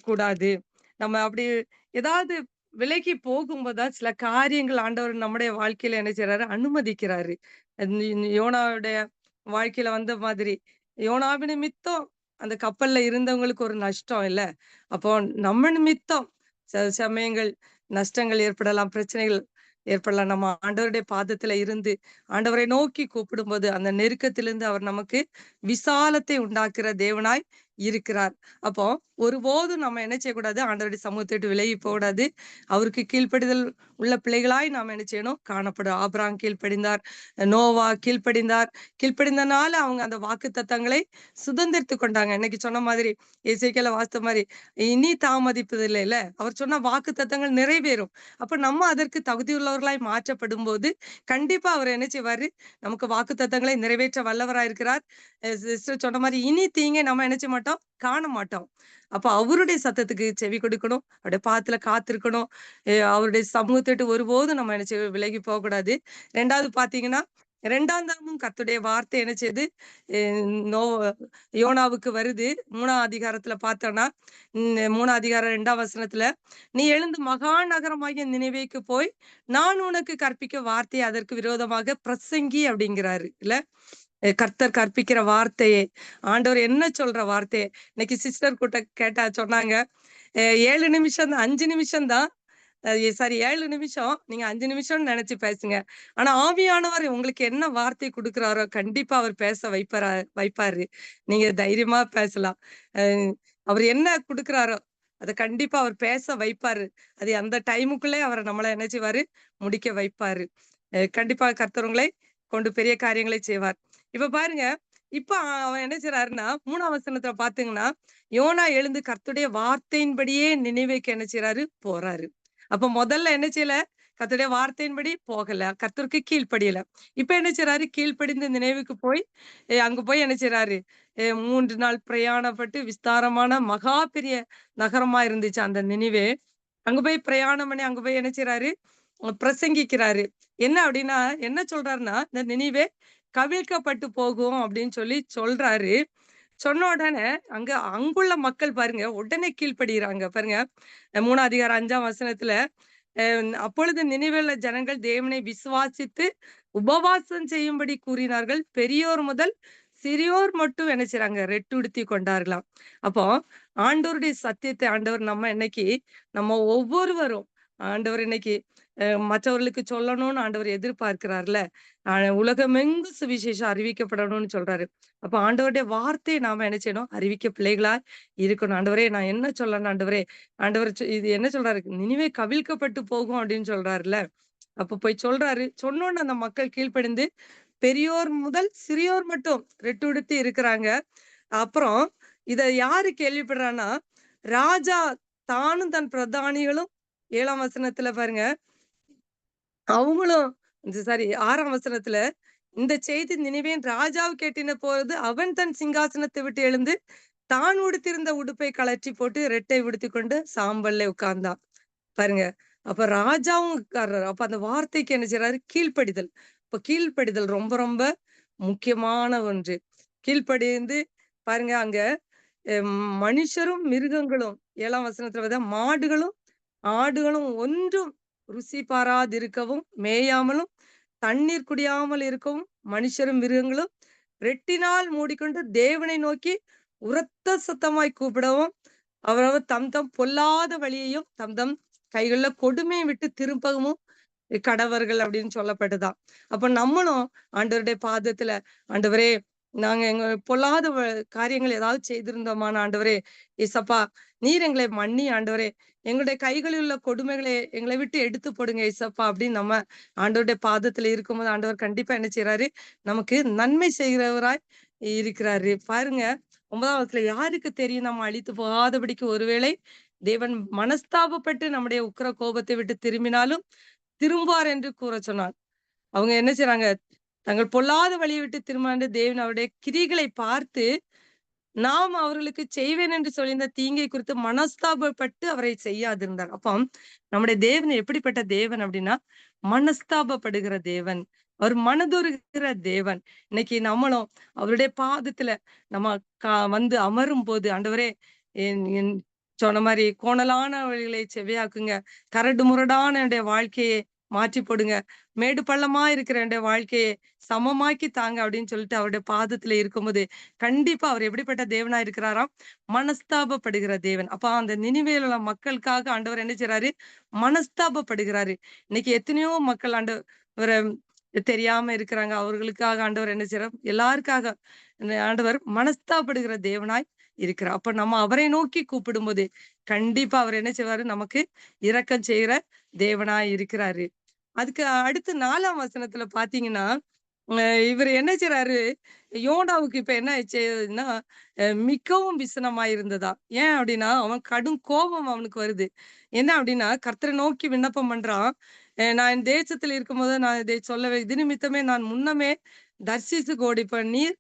S1: கூடாது. நம்ம அப்படி ஏதாவது விலகி போகும்போது தான் சில காரியங்கள் ஆண்டவர் நம்முடைய வாழ்க்கையில என்ன செய்றாரு? அனுமதிக்கிறாரு. யோனாவுடைய வாழ்க்கையில வந்த மாதிரி. யோனாவு நிமித்தம் அந்த கப்பல்ல இருந்தவங்களுக்கு ஒரு நஷ்டம் இல்ல. அப்போ நம்ம நிமித்தம் சமயங்கள் நஷ்டங்கள் ஏற்படலாம், பிரச்சனைகள் ஏற்படலாம். நம்ம ஆண்டவருடைய பாதத்துல இருந்து, ஆண்டவரை நோக்கி கூப்பிடும்போது, அந்த நெருக்கத்திலிருந்து அவர் நமக்கு விசாலத்தை உண்டாக்குற தேவனாய் இருக்கிறார். அப்போ ஒருபோதும் நம்ம என்ன செய்யக்கூடாது? ஆண்டவருடைய சமூகத்த விட்டு விலகி போகக்கூடாது. அவருக்கு கீழ்ப்படிதல் உள்ள பிள்ளைகளாய் நாம் என்ன செய்யணும்? காணப்படும். ஆபிரகாம் கீழ்ப்படிந்தார். நோவா கீழ்ப்படிந்தார். கீழ்ப்படிந்தனால அவங்க அந்த வாக்குத்தத்தங்களை சுதந்திரித்துக் கொண்டாங்க. இன்னைக்கு சொன்ன மாதிரி எசேக்கியேல வாசித்த மாரி, இனி தாமதிப்பதில்லைல. அவர் சொன்ன வாக்குத்தத்தங்கள் நிறைவேறும். அப்ப நம்ம அதற்கு தகுதியுள்ளவர்களாய் மாற்றப்படும்போது, கண்டிப்பா அவர் என்ன செய்வாரு? நமக்கு வாக்குத்தத்தங்களை நிறைவேற்ற வல்லவரா இருக்கிறார். சிஸ்டர் சொன்ன மாரி இனி தீங்கை நம்ம என்ன செய்ய மாட்டோம்? காண மாட்டோம். அப்ப அவருடைய சத்தத்துக்கு செவி கொடுக்கணும். அவருடைய பாதத்துல காத்திருக்கணும். அவருடைய சமூகத்த விட்டு ஒருபோதும் நம்ம என்ன செய்ய விலகி போகக்கூடாது. 2வது பார்த்தீங்கன்னா, 2ஆம் தரமும் கர்த்தருடைய வார்த்தை என்ன செய்யுது? அ நோ யோனாவுக்கு வருது. 3ஆம் அதிகாரத்துல பார்த்தோம்னா, 3ஆம் அதிகாரம் 2ஆம் வசனத்துல, "நீ எழுந்து மகா நகரமாகிய நினிவேக்கு போய், நான் உனக்கு கற்பிக்கும் வார்த்தையை அதற்கு விரோதமாக பிரசங்கி" அப்படிங்கிறாரு இல்ல? கர்த்தர் கற்பிக்கிற வார்த்தையே, ஆண்டவர் என்ன சொல்ற வார்த்தையே. இன்னைக்கு சிஸ்டர் கூட்ட கேட்டா சொன்னாங்க, 7 நிமிஷம் தான் 5 நிமிஷம் தான். சாரி 7 நிமிஷம். நீங்க 5 நிமிஷம்னு நெனச்சு பேசுங்க. ஆனா ஆவியானவர் உங்களுக்கு என்ன வார்த்தை குடுக்குறாரோ, கண்டிப்பா அவர் பேச வைப்பாரு. நீங்க தைரியமா பேசலாம். அ அவர் என்ன குடுக்குறாரோ, அத கண்டிப்பா அவர் பேச வைப்பாரு. அது அந்த டைமுக்குள்ளே அவர நம்மள என்ன செய்வாரு? முடிக்க வைப்பாரு. கண்டிப்பா கர்த்தர் உங்களை கொண்டு பெரிய காரியங்களை செய்வார். இப்ப பாருங்க, இப்ப அவன் என்ன செய்றாருன்னா, 3ஆம் வசனத்துல பாத்தீங்கன்னா, யோனா எழுந்து கர்த்தருடைய வார்த்தையின்படியே நினிவேக்கு என்ன செய்றாரு? போறாரு. அப்ப முதல்ல என்ன செய்யல? கர்த்தருடைய வார்த்தையின்படி போகல. கர்த்தருக்கு கீழ்ப்படியல. இப்ப என்ன செய்றாரு? கீழ்ப்படிந்து நினைவுக்கு போய், அங்க போய் என்ன செய்றாரு? 3 நாள் பிரயாணப்பட்டு விஸ்தாரமான மகா பெரிய நகரமா இருந்துச்சு அந்த நினிவே. அங்க போய் பிரயாணம் பண்ணி, அங்க போய் என்ன செய்றாரு? பிரசங்கிக்கிறாரு. என்ன அப்டின்னா, என்ன சொல்றாருன்னா, இந்த நினிவே கவிழ்க்கப்பட்டு போகும் அப்டின்னு சொல்லி சொல்றாரு. சொன்ன உடனே அங்குள்ள மக்கள் பாருங்க, உடனே கீழ்ப்படியிறாங்க பாருங்க. 3ஆம் அதிகாரம் 5ஆம் வசனத்துல, அ அப்பொழுது நினிவேல ஜனங்கள் தேவனை விசுவாசித்து உபவாசம் செய்யும்படி கூறினார்கள். பெரியோர் முதல் சிறியோர் மட்டும் என்ன செய்றாங்க? ரெட்டுடுத்திக் கொண்டார்களாம். அப்போ ஆண்டவருடைய சத்தியத்தை ஆண்டவர் நம்ம ஒவ்வொருவரும் ஆண்டவர் இன்னைக்கு மற்றவர்களுக்கு சொல்லணும்னு ஆண்டவர் எதிர்பார்க்கிறார்ல. அ உலகமெங்கும் சுவிசேஷம் அறிவிக்கப்படணும்னு சொல்றாரு. அப்ப ஆண்டவருடைய வார்த்தைய நாம என்ன செய்யணும்? அறிவிக்க பிள்ளைகளா இருக்கணும். ஆண்டவரே நான் என்ன சொல்லணும் ஆண்டவரே? ஆண்டவர் இது என்ன சொல்றாரு? "நினிவே கவிழ்க்கப்பட்டு போகும்" அப்படின்னு சொல்றாருல்ல. அப்ப போய் சொல்றாரு. சொன்னோனே அந்த மக்கள் கீழ்ப்படிந்து, பெரியோர் முதல் சிறியோர் மட்டும் ரெட்டுடுத்தி இருக்கிறாங்க. அப்புறம் இத யாரு கேள்விப்படுறான்னா, ராஜா தானும் தன் பிரதானிகளும் 7ஆம் வசனத்துல பாருங்க, அவங்களும் சாரி 6ஆம் வசனத்துல, இந்த செய்தி நினிவேயின் ராஜாவுக்கு எட்டின போது, அவன் தன் சிங்காசனத்தை விட்டு எழுந்து, தான் உடுத்திருந்த உடுப்பை கழற்றி போட்டு, ரெட்டை உடுத்திக்கொண்டு சாம்பல்ல உட்கார்ந்தான். பாருங்க. அப்ப ராஜாவும் உட்கார்றாரு. அப்ப அந்த வார்த்தைக்கு என்ன செய்றாரு? கீழ்ப்படிதல். இப்ப கீழ்ப்படிதல் ரொம்ப ரொம்ப முக்கியமான ஒன்று. கீழ்ப்படிந்து பாருங்க அங்க மனுஷரும், மிருகங்களும் 7ஆம் வசனத்துல பார்த்தா மாடுகளும், ஆடுகளும் ஒன்றும் ருசி பாராதிருக்கவும், மேயாமலும், தண்ணீர் குடியாமல் இருக்கவும், மனுஷரும், மிருகங்களும் ரெட்டினால் மூடிக்கொண்டு தேவனை நோக்கி உரத்த சத்தமாய் கூப்பிடவும், அவரவர் தம் தம் பொல்லாத வழியையும், தம் தம் கைகள்ல கொடுமையை விட்டு திரும்பவும் கடவர்கள் அப்படின்னு சொல்லப்பட்டுதான். அப்ப நம்மளும் ஆண்டவருடைய பாதத்துல, ஆண்டவரே நாங்க எங்க பொல்லாத காரியங்கள் ஏதாவது செய்திருந்தோமான ஆண்டவரே, ஏசப்பா நீர் எங்களை மன்னி ஆண்டவரே, எங்களுடைய கைகளில் உள்ள கொடுமைகளை எங்களை விட்டு எடுத்து போடுங்க ஏசப்பா அப்படின்னு நம்ம ஆண்டவருடைய பாதத்துல இருக்கும்போது ஆண்டவர் கண்டிப்பா என்ன செய்யறாரு? நமக்கு நன்மை செய்கிறவராய் இருக்கிறாரு. பாருங்க 9ஆம் வசனத்துல யாருக்கு தெரியும் நம்ம அழித்து போகாதபடிக்கு ஒருவேளை தேவன் மனஸ்தாபப்பட்டு நம்முடைய உக்கிர கோபத்தை விட்டு திரும்பினாலும் திரும்புவார் என்று கூறச் சொன்னான். அவங்க என்ன செய்றாங்க? தங்கள் பொல்லாத வழியை விட்டு திரும்ப தேவன் அவருடைய கிரியைகளை பார்த்து, நாம் அவர்களுக்கு செய்வேன் என்று சொல்லியிருந்த தீங்கை குறித்து மனஸ்தாபப்பட்டு அவரை செய்யாதிருந்தார். அப்போ நம்முடைய தேவன் எப்படிப்பட்ட தேவன் அப்படின்னா, மனஸ்தாபப்படுகிற தேவன். அவர் மனதுருகிற தேவன். இன்னைக்கு நம்மளும் அவருடைய பாதத்துல நம்ம வந்து அமரும்போது, ஆண்டவரே என் என் சொன்ன மாரி கோணலான வழிகளை செவ்வையாக்குங்க. கரடு முரடான என்னுடைய வாழ்க்கையை மாற்றி போடுங்க. மேடு பள்ளமா இருக்கிற என்னுடைய வாழ்க்கையை சமமாக்கி தாங்க அப்படின்னு சொல்லிட்டு அவருடைய பாதத்துல இருக்கும்போது, கண்டிப்பா அவர் எப்படிப்பட்ட தேவனா இருக்கிறாராம்? மனஸ்தாபப்படுகிற தேவன். அப்ப அந்த நினிவேல உள்ள மக்களுக்காக ஆண்டவர் என்ன செய்றாரு? மனஸ்தாபப்படுகிறாரு. இன்னைக்கு எத்தனையோ மக்கள் ஆண்டவர தெரியாம இருக்கிறாங்க. அவர்களுக்காக ஆண்டவர் என்ன செய்றார்? எல்லாருக்காக ஆண்டவர் மனஸ்தாபப்படுகிற தேவனாய் இருக்கிறார். அப்ப நம்ம அவரை நோக்கி கூப்பிடும்போது, கண்டிப்பா அவர் என்ன செய்வாரு? நமக்கு இரக்கம் செய்கிற தேவனாய் இருக்கிறாரு. அதுக்கு அடுத்து 4ஆம் வசனத்துல பார்த்தீங்கன்னா, அ இவரு என்ன செய்றாரு? யோனாவுக்கு இப்ப என்ன ஆயிடுச்சுன்னா, மிகவும் விசனமாயிருந்ததாம். ஏன் அப்டின்னா, அவன் கடும் கோபம் அவனுக்கு வருது. என்ன அப்டின்னா, கர்த்தரை நோக்கி விண்ணப்பம் பண்றான். நான் என் தேசத்தில் இருக்கும்போது நான் இதை சொல்லவே இது நிமித்தமே நான் முன்னமே தர்ஷிசு கோடிப்ப நீர்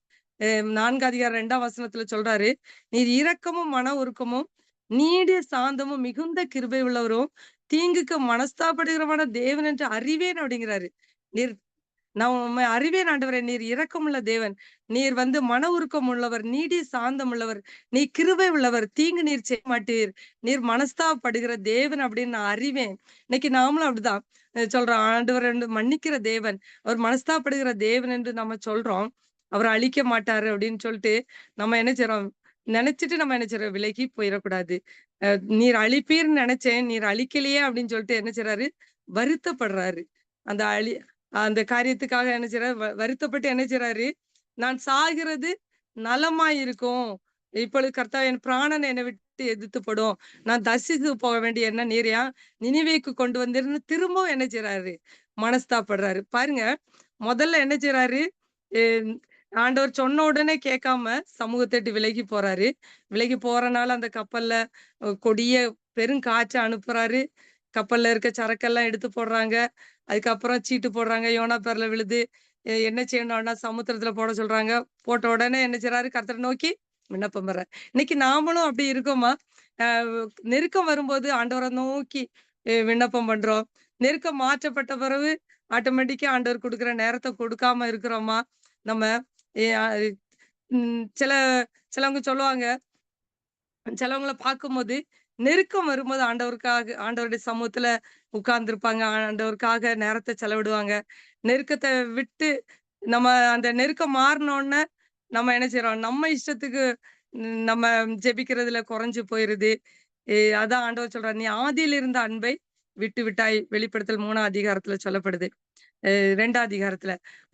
S1: 4 அதிகாரம் 2ஆம் வசனத்துல சொல்றாரு. நீர் இரக்கமும், மன உருக்கமும், நீடிய சாந்தமும், மிகுந்த கிருபை உள்ளவரும், தீங்குக்கு மனஸ்தாபப்படுகிறவரான தேவன் என்று அறிவேன் அப்டிங்கிறாரு. நீர் நான் உம்மை அறிவேன் ஆண்டவரே. நீர் இரக்கமுள்ள தேவன். நீர் வந்து மன உருக்கம் உள்ளவர், நீடிய சாந்தம் உள்ளவர், நீர் கிருபை உள்ளவர், தீங்கு நீர் செய்ய மாட்டீர். நீர் மனஸ்தாபப்படுகிற தேவன் அப்படின்னு நான் அறிவேன். இன்னைக்கு நாமளும் அப்படிதான் சொல்றோம். ஆண்டவர் வந்து மன்னிக்கிற தேவன். அவர் மனஸ்தாபப்படுகிற தேவன் என்று நம்ம சொல்றோம். அவர் அழிக்க மாட்டாரு அப்படின்னு சொல்லிட்டு நம்ம என்ன செய்றோம்? நினைச்சுட்டு நம்ம என்ன செய்றோம்? விலகி போயிறக்கூடாது. அ நீர் அழிப்பீர்ன்னு நெனச்சேன். நீர் அழிக்கலையே அப்படின்னு சொல்லிட்டு என்ன செய்றாரு? வருத்தப்படுறாரு. அந்த அந்த காரியத்துக்காக என்ன செய்றாரு? வருத்தப்பட்டு என்ன செய்றாரு? நான் சாகிறது நலமாயிருக்கும். இப்பொழுது கர்த்தாவே என் பிராணன் என்னை விட்டு எதிர்த்துப்படும். நான் தர்சித்து போக வேண்டிய என்ன நீர் ஏன் நினிவேக்கு கொண்டு வந்தீர்ன்னு திரும்பவும் என்ன செய்றாரு? மனஸ்தாபப்படுறாரு. பாருங்க, முதல்ல என்ன செய்றாரு? எ ஆண்டவர் சொன்ன உடனே கேட்காம சமூகத்த விட்டு விலகி போறாரு. விலகி போறனால அந்த கப்பல்ல கொடிய பெருங்காற்ற அனுப்புறாரு. கப்பல்ல இருக்க சரக்கெல்லாம் எடுத்து போடுறாங்க. அதுக்கப்புறம் சீட்டு போடுறாங்க. யோனா பேர்ல விழுது. என்ன செய்யணும்னா சமுத்திரத்துல போட சொல்றாங்க. போட்ட உடனே என்ன செய்றாரு? கர்த்தரை நோக்கி விண்ணப்பம் பண்றாரு. இன்னைக்கு நாமளும் அப்படி இருக்கோமா? அ நெருக்கம் வரும்போது ஆண்டவரை நோக்கி விண்ணப்பம் பண்றோம். நெருக்கம் மாற்றப்பட்ட பிறகு ஆட்டோமேட்டிக்கா ஆண்டவர் குடுக்குற நேரத்த குடுக்காம இருக்கிறோமா? நம்ம எ அ சில சிலவங்க சொல்லுவாங்க. சிலவங்கள பார்க்கும்போது, நெருக்கம் வரும்போது ஆண்டவருடைய சமூகத்துல உட்கார்ந்திருப்பாங்க. ஆண்டவருக்காக நேரத்த செலவிடுவாங்க. நெருக்கத்த விட்டு நம்ம அந்த நெருக்கம் மாறுனோன்ன, நம்ம என்ன செய்றோம்? நம்ம இஷ்டத்துக்கு நம்ம ஜெபிக்கிறதுல குறைஞ்சு போயிருது. அதான் ஆண்டவர் சொல்றார், "நீ ஆதியில் இருந்த அன்பை விட்டு விட்டாய்." வெளிப்படுத்தல் 3ஆம் அதிகாரத்துல சொல்லப்படுது. 2ஆம் அதிகாரத்துல.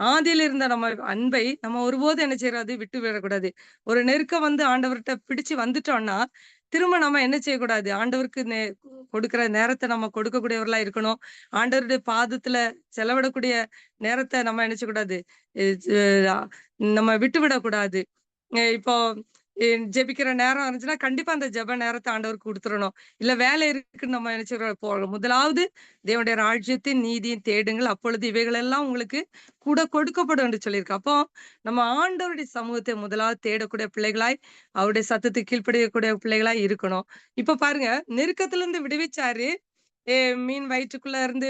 S1: ஆதியில இருந்த நம்ம அன்பை நம்ம ஒருபோதும் என்ன செய்யக்கூடாது? விட்டு விடக்கூடாது. ஒரு நெருக்கம் வந்து ஆண்டவர்ட்ட பிடிச்சு வந்துட்டோம்னா, திரும்ப நம்ம என்ன செய்யக்கூடாது? ஆண்டவருக்கு கொடுக்கிற நேரத்த நம்ம கொடுக்கக்கூடியவர்களா இருக்கணும். ஆண்டவருடைய பாதத்துல செலவிடக்கூடிய நேரத்த நம்ம என்ன செய்யக்கூடாது? அ ச நம்ம விட்டுவிடக்கூடாது. இப்போ ஜெபிக்கிற நேரம் இருந்துச்சுன்னா, கண்டிப்பா அந்த ஜெப நேரத்த ஆண்டவருக்கு குடுத்துறணும். இல்ல வேலை இருக்குன்னு நம்ம நினைச்சுக்கிறோம். முதலாவது தேவனுடைய ராஜ்யத்தின் நீதியும் தேடுங்கள். அப்பொழுது இவைகளெல்லாம் உங்களுக்கு கூட கொடுக்கப்படும் என்று சொல்லியிருக்கு. அப்போ நம்ம ஆண்டவருடைய சமூகத்தை முதலாவது தேடக்கூடிய பிள்ளைகளாய், அவருடைய சத்தத்துக்கு கீழ்ப்படியக்கூடிய பிள்ளைகளாய் இருக்கணும். இப்ப பாருங்க, நெருக்கத்திலிருந்து விடுவிச்சாரு. எ மீன் வயிற்றுக்குள்ள இருந்து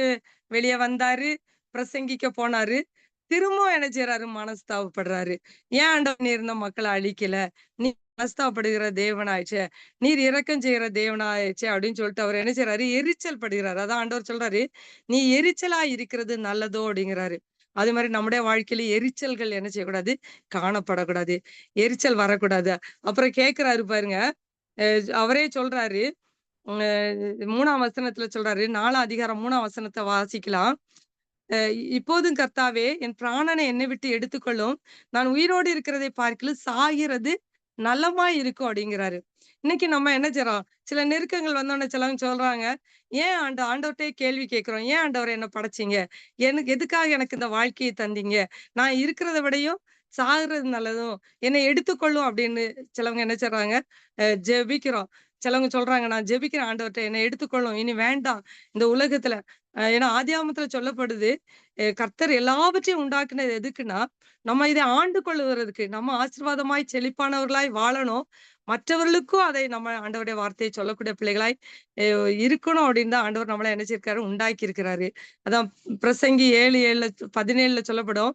S1: வெளிய வந்தாரு. பிரசங்கிக்க போனாரு. திரும்பவும் என்ன செய்றாரு? மனஸ்தாபப்படுறாரு. "ஏன் ஆண்டவரே நீர் இந்த மக்கள அழிக்கல? நீர் மனஸ்தாபப்படுகிற தேவனாச்சே! நீர் இரக்கம் செய்கிற தேவனாச்சே!" அப்படின்னு சொல்லிட்டு அவர் என்ன செய்றாரு? எரிச்சல் படுகிறாரு. அதான் ஆண்டவர் சொல்றாரு, "நீ எரிச்சலா இருக்கிறது நல்லதோ" அப்படிங்கிறாரு. அது மாரி நம்முடைய வாழ்க்கையில எரிச்சல்கள் என்ன செய்யக்கூடாது? காணப்படக்கூடாது. எரிச்சல் வரக்கூடாது. அப்புறம் கேட்கிறாரு பாருங்க. அ அவரே சொல்றாரு. அ 3ஆம் வசனத்துல சொல்றாரு. 4ஆம் அதிகாரம் 3ஆம் வசனத்த வாசிக்கலாம். இப்போதும் கர்த்தாவே, என் பிராணனை என்னை விட்டு எடுத்துக்கொள்ளும். நான் உயிரோடு இருக்கிறதை பார்க்கிலும் சாகிறது நலமாய் இருக்கும் அப்படிங்கிறாரு. இன்னைக்கு நம்ம என்ன செய்றோம்? சில நெருக்கங்கள் வந்தோனே சிலவங்க சொல்றாங்க, "ஏன் ஆண்டவர்ட்டயே கேள்வி கேட்கிறோம். ஏன் ஆண்டவரே என்ன படைச்சீங்க? எதுக்காக எனக்கு இந்த வாழ்க்கைய தந்தீங்க? நான் இருக்கிறத விடையும் சாகுறது நல்லதும், என்னை எடுத்துக்கொள்ளும்" அப்படின்னு சிலவங்க என்ன செய்றாங்க? ஜெபிக்கிறோம். சிலவங்க சொல்றாங்க, "நான் ஜெபிக்கிறேன் ஆண்டவர்ட்ட என்னை எடுத்துக்கொள்ளும். இனி வேண்டாம் இந்த உலகத்துல." ஏன்னா ஆதியாகமத்துல சொல்லப்படுது, கர்த்தர் எல்லாவற்றையும் உண்டாக்குனது எதுக்குன்னா, நம்ம இதை ஆண்டு கொள்ளுகிறதுக்கு. நம்ம ஆசீர்வாதமாய் செழிப்பானவர்களாய் வாழணும். மற்றவர்களுக்கும் அதை நம்ம ஆண்டவருடைய வார்த்தையை சொல்லக்கூடிய பிள்ளைகளாய் அ இருக்கணும் அப்படின்னு தான் ஆண்டவர் நம்மள என்ன செய்யிருக்காரு? உண்டாக்கி இருக்கிறாரு. அதான் பிரசங்கி 7:7 17ல சொல்லப்படும்.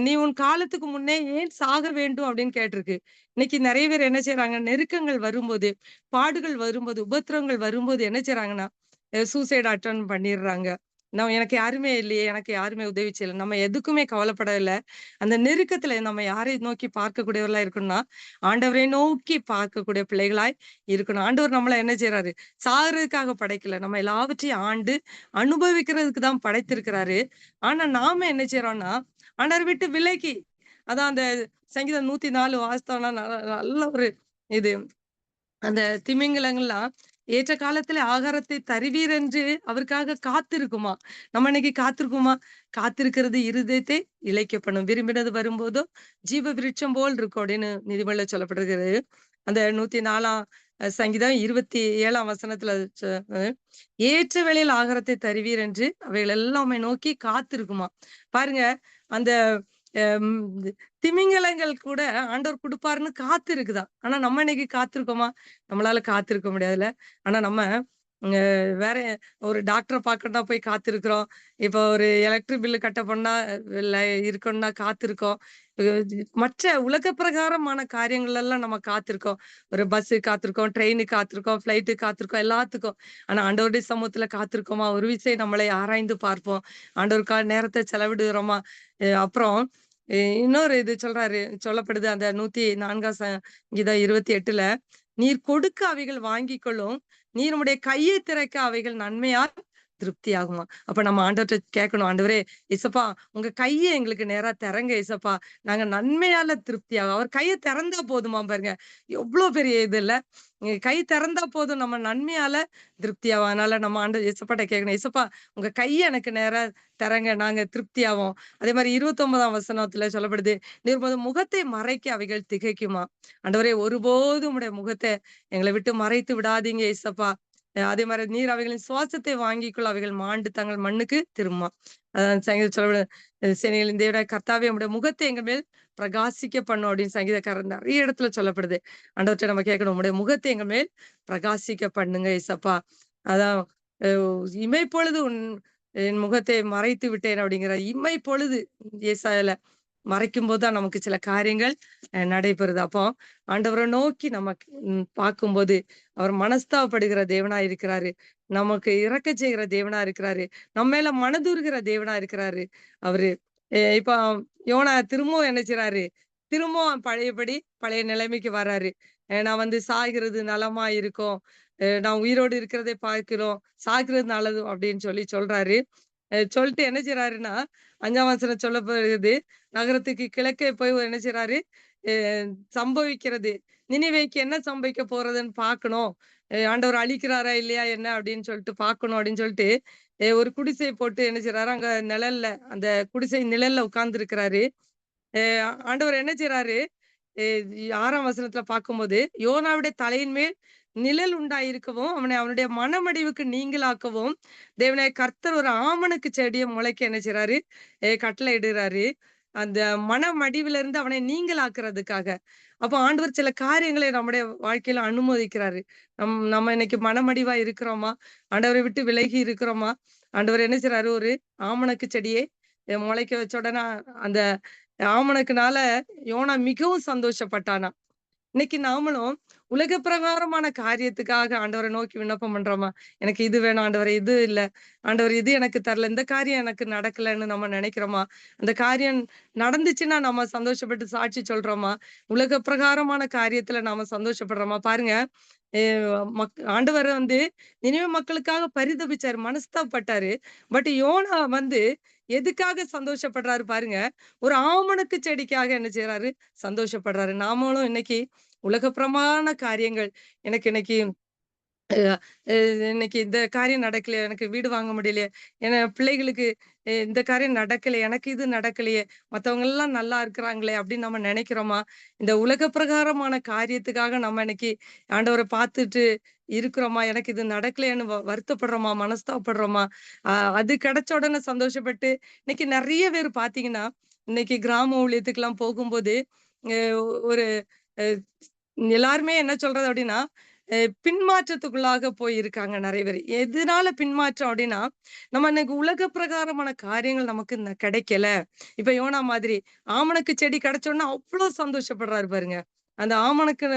S1: "நீ உன் காலத்துக்கு முன்னே ஏன் சாக வேண்டும்?" அப்படின்னு கேட்டிருக்கு. இன்னைக்கு நெறைய பேர் என்ன செய்றாங்க? நெருக்கங்கள் வரும்போது, பாடுகள் வரும்போது, உபத்திரவங்கள் வரும்போது என்ன செய்றாங்கன்னா, சூசைட் அட்டெம்ப்ட் பண்ணிடுறாங்க. எனக்கு யாருமே இல்லையே! எனக்கு யாருமே உதவி செய்யல. நம்ம எதுக்குமே கவலைப்படல. அந்த நெருக்கத்துல நம்ம யாரை நோக்கி பார்க்கக்கூடியவர்களா இருக்கணும்னா, ஆண்டவரை நோக்கி பார்க்கக்கூடிய பிள்ளைகளாய் இருக்கணும். ஆண்டவர் நம்மள என்ன செய்றாரு? சாகுறதுக்காக படைக்கல. நம்ம எல்லாவற்றையும் ஆண்டு அனுபவிக்கிறதுக்கு தான் படைத்திருக்கிறாரு. ஆனா நாம என்ன செய்றோம்னா, ஆண்டவர விட்டு விலகி அதான் அந்த சங்கீதம் 104 வாசித்தோம்னா நல்ல ஒரு இது. அந்த திமிங்கலங்கள்லாம் ஏற்ற காலத்துல ஆகாரத்தை தருவீர் என்று அவருக்காக காத்திருக்குமாம். நம்ம இன்னைக்கு காத்திருக்கோமா? காத்திருக்கிறது இருதயத்தை இளைக்கப்படும். விரும்பினது வரும்போதோ ஜீவ விருட்சம் போல் இருக்கும் அப்படின்னு நீதிமொழியில சொல்லப்படுகிறது. அந்த 104ஆம் சங்கீதம் 27ஆம் வசனத்துல அ ஏற்ற வேளையில் ஆகாரத்தை தருவீர் என்று அவைகள் எல்லாம் உம்மை நோக்கி காத்திருக்குமாம். பாருங்க அந்த அம் திமிங்கலங்கள் கூட ஆண்டவர் குடுப்பாருன்னு காத்திருக்குதாம். ஆனா நம்ம இன்னைக்கு காத்திருக்கோமா? நம்மளால காத்திருக்க முடியாதுல்ல. ஆனா நம்ம வேற ஒரு டாக்டர பார்க்கணும்னா போய் காத்திருக்கிறோம். இப்போ ஒரு எலக்ட்ரிக் பில் கட்ட போனா இல்ல இருக்கணும்னா காத்திருக்கோம். மற்ற உலக பிரகாரமான காரியங்கள் எல்லாம் நம்ம காத்திருக்கோம். ஒரு பஸ்ஸு காத்திருக்கோம், ட்ரெயினுக்கு காத்திருக்கோம், ஃப்ளைட்டுக்கு காத்திருக்கோம், எல்லாத்துக்கும். ஆனா ஆண்டவருடைய சமூகத்துல காத்திருக்கோமா? ஒரு விசை நம்மளை ஆராய்ந்து பார்ப்போம். ஆண்டவருக்காக நேரத்த செலவிடுகிறோமா? அப்புறம் இன்னொரு இது சொல்லப்படுது அந்த 104ஆம் சங்கீதம் 28ல, "நீர் கொடுக்க அவைகள் வாங்கிக் கொள்ளும். நீர் உம்முடைய கையை திறக்க அவைகள் நன்மையால் திருப்தியாகுமா." அப்ப நம்ம ஆண்டவர்ட்ட கேட்கணும், "ஆண்டவரே, ஏசப்பா உங்க கைய எங்களுக்கு நேரா திறங்க ஏசப்பா. நாங்க நன்மையால திருப்தியாகும்." அவர் கைய திறந்தா போதுமாம் பாருங்க. எவ்ளோ பெரிய இது இல்ல. கை திறந்தா போதும் நம்ம நன்மையால திருப்தியாவோம். அதனால நம்ம ஏசப்பாட்ட கேட்கணும், "ஏசப்பா உங்க கைய எனக்கு நேரா திறங்க. நாங்க திருப்தியாவோம்." அதே மாரி 29ஆம் வசனத்துல சொல்லப்படுது, "நீர் உமது முகத்தை மறைக்க அவைகள் திகைக்குமா." ஆண்டவரே ஒருபோதும் உம்முடைய முகத்த எங்கள விட்டு மறைத்து விடாதீங்க ஏசப்பா. அதே மாரி நீர் அவைகளின் சுவாசத்தை வாங்கிக்கொள்ள அவைகள் மாண்டு தங்கள் மண்ணுக்கு திரும்புமா. சங்கீதம் சொல்லப்படுது, "சேனைகளின் தேவனாய கர்த்தாவே உம்முடைய முகத்தை எங்க மேல் பிரகாசிக்க பண்ணும்." அப்படின்னு சங்கீதக்காரர் நெறைய இடத்துல சொல்லப்படுது. ஆண்டவர்ட்ட நம்ம கேட்கணும், "உம்முடைய முகத்தை எங்க மேல் பிரகாசிக்க பண்ணுங்க ஏசப்பா." அதான் அ "இமைப்பொழுது என் முகத்தை மறைத்து விட்டேன்." அப்படிங்கிறார். இமைப்பொழுது ஏசாயால மறைக்கும்போது தான் நமக்கு சில காரியங்கள் நடைபெறுது. அப்போ ஆண்டவர நோக்கி நம்ம பார்க்கும்போது, அவர் மனஸ்தாபப்படுகிற தேவனா இருக்கிறாரு. நமக்கு இரக்கம் செய்கிற தேவனா இருக்கிறாரு. நம்ம மேல மனதுருகிற தேவனா இருக்கிறாரு அவரு. இப்ப யோனா திரும்பவும் என்ன செய்றாரு? திரும்பவும் பழையபடி பழைய நிலைமைக்கு வராரு. நான் வந்து சாகிறது நலமா இருக்கும். நான் உயிரோடு இருக்கிறதை பார்க்கிறோம். சாகிறது நல்லது அப்படின்னு சொல்றாரு. சொல்லிட்டு என்ன செய்றாருன்னா, 5ஆம் வசனம் சொல்லப்படுகிறது. நகரத்துக்கு கிழக்கே போய் என்ன செய்றாரு? அ சம்பவிக்கிறது. நினிவேக்கு என்ன சம்பவிக்க போறதுன்னு பார்க்கணும். ஆண்டவர் அழிக்கிறாரா? இல்லையா? என்ன அப்படின்னு சொல்லிட்டு பார்க்கணும் அப்படின்னு சொல்லிட்டு, ஒரு குடிசை போட்டு என்ன செய்றாரு? அங்க நிழல்ல அந்த குடிசை நிழல்ல உட்கார்ந்திருக்கிறாரு. ஆண்டவர் என்ன செய்றாரு? எ 6ஆம் வசனத்துல பார்க்கும்போது, யோனாவுடைய தலையின் மேல் நிழல் உண்டாயிருக்கவும், அவனை அவனுடைய மனமடிவுக்கு நீங்கலாக்கவும், தேவனாய கர்த்தர் ஒரு ஆமணக்கு செடிய முளைக்க என்ன செய்றாரு? கட்டளையிடுறாரு. அந்த மனமடிவிலிருந்து அவனை நீங்கலாக்குறதுக்காக. அப்போ ஆண்டவர் சில காரியங்களை நம்முடைய வாழ்க்கையில அனுமதிக்கிறாரு. நம்ம இன்னைக்கு மனமடிவா இருக்கிறோமா? ஆண்டவரை விட்டு விலகி இருக்கிறோமா? ஆண்டவர் என்ன செய்றாரு? ஒரு ஆமணக்கு செடியை முளைக்க வச்ச உடனே அந்த ஆமணக்குனால யோனா மிகவும் சந்தோஷப்பட்டானாம். இன்னைக்கு நாமளும் உலக பிரகாரமான காரியத்துக்காக ஆண்டவரை நோக்கி விண்ணப்பம் பண்றோமா? எனக்கு இது வேணும் ஆண்டவரே, இது இல்ல. ஆண்டவரே இது எனக்கு தரல. இந்த காரியம் எனக்கு நடக்கலன்னு நம்ம நெனைக்கிறோமா? அந்த காரியம் நடந்துச்சுன்னா நம்ம சந்தோஷப்பட்டு சாட்சி சொல்றோமா? உலக பிரகாரமான காரியத்துல நாம சந்தோஷப்படுறோமா? பாருங்க, எ ஆண்டவர் வந்து நினிவே மக்களுக்காக பரிதபிச்சாரு, மனஸ்தாபப்பட்டாரு. பட் யோனா வந்து எதுக்காக சந்தோஷப்படுறாரு பாருங்க. ஒரு ஆமணக்கு செடிக்காக என்ன செய்றாரு? சந்தோஷப்படுறாரு. நாமளும் இன்னைக்கு உலகப்பிரமாண காரியங்கள் எனக்கு இன்னைக்கு அ அ இன்னைக்கு இந்த காரியம் நடக்கலையே, எனக்கு வீடு வாங்க முடியலையே, பிள்ளைகளுக்கு இந்த காரியம் நடக்கலையே, எனக்கு இது நடக்கலையே, மத்தவங்க எல்லாம் நல்லா இருக்கிறாங்களே அப்படின்னு நம்ம நெனைக்கிறோமா? இந்த உலக பிரகாரமான காரியத்துக்காக நம்ம இன்னைக்கு ஆண்டவர பார்த்துட்டு இருக்கிறோமா? எனக்கு இது நடக்கலையேன்னு வருத்தப்படுறோமா? மனஸ்தாபப்படுறோமா? அ அது கிடைச்ச உடனே சந்தோஷப்பட்டு இன்னைக்கு நெறைய பேர் பார்த்தீங்கன்னா, இன்னைக்கு கிராம ஊழியத்துக்குலாம் போகும்போது, அ ஒரு அ எல்லாருமே என்ன சொல்றது அப்படின்னா, அ பின்மாற்றத்துக்குள்ளாக போயிருக்காங்க நெறைய பேரு. எதனால பின்மாற்றம் அப்படின்னா, நம்ம இன்னைக்கு உலக பிரகாரமான காரியங்கள் நமக்கு கிடைக்கல. இப்ப யோனா மாதிரி ஆமணக்கு செடி கிடைச்சோனே அவ்ளோ சந்தோஷப்படுறாரு பாருங்க. அந்த ஆமணக்கு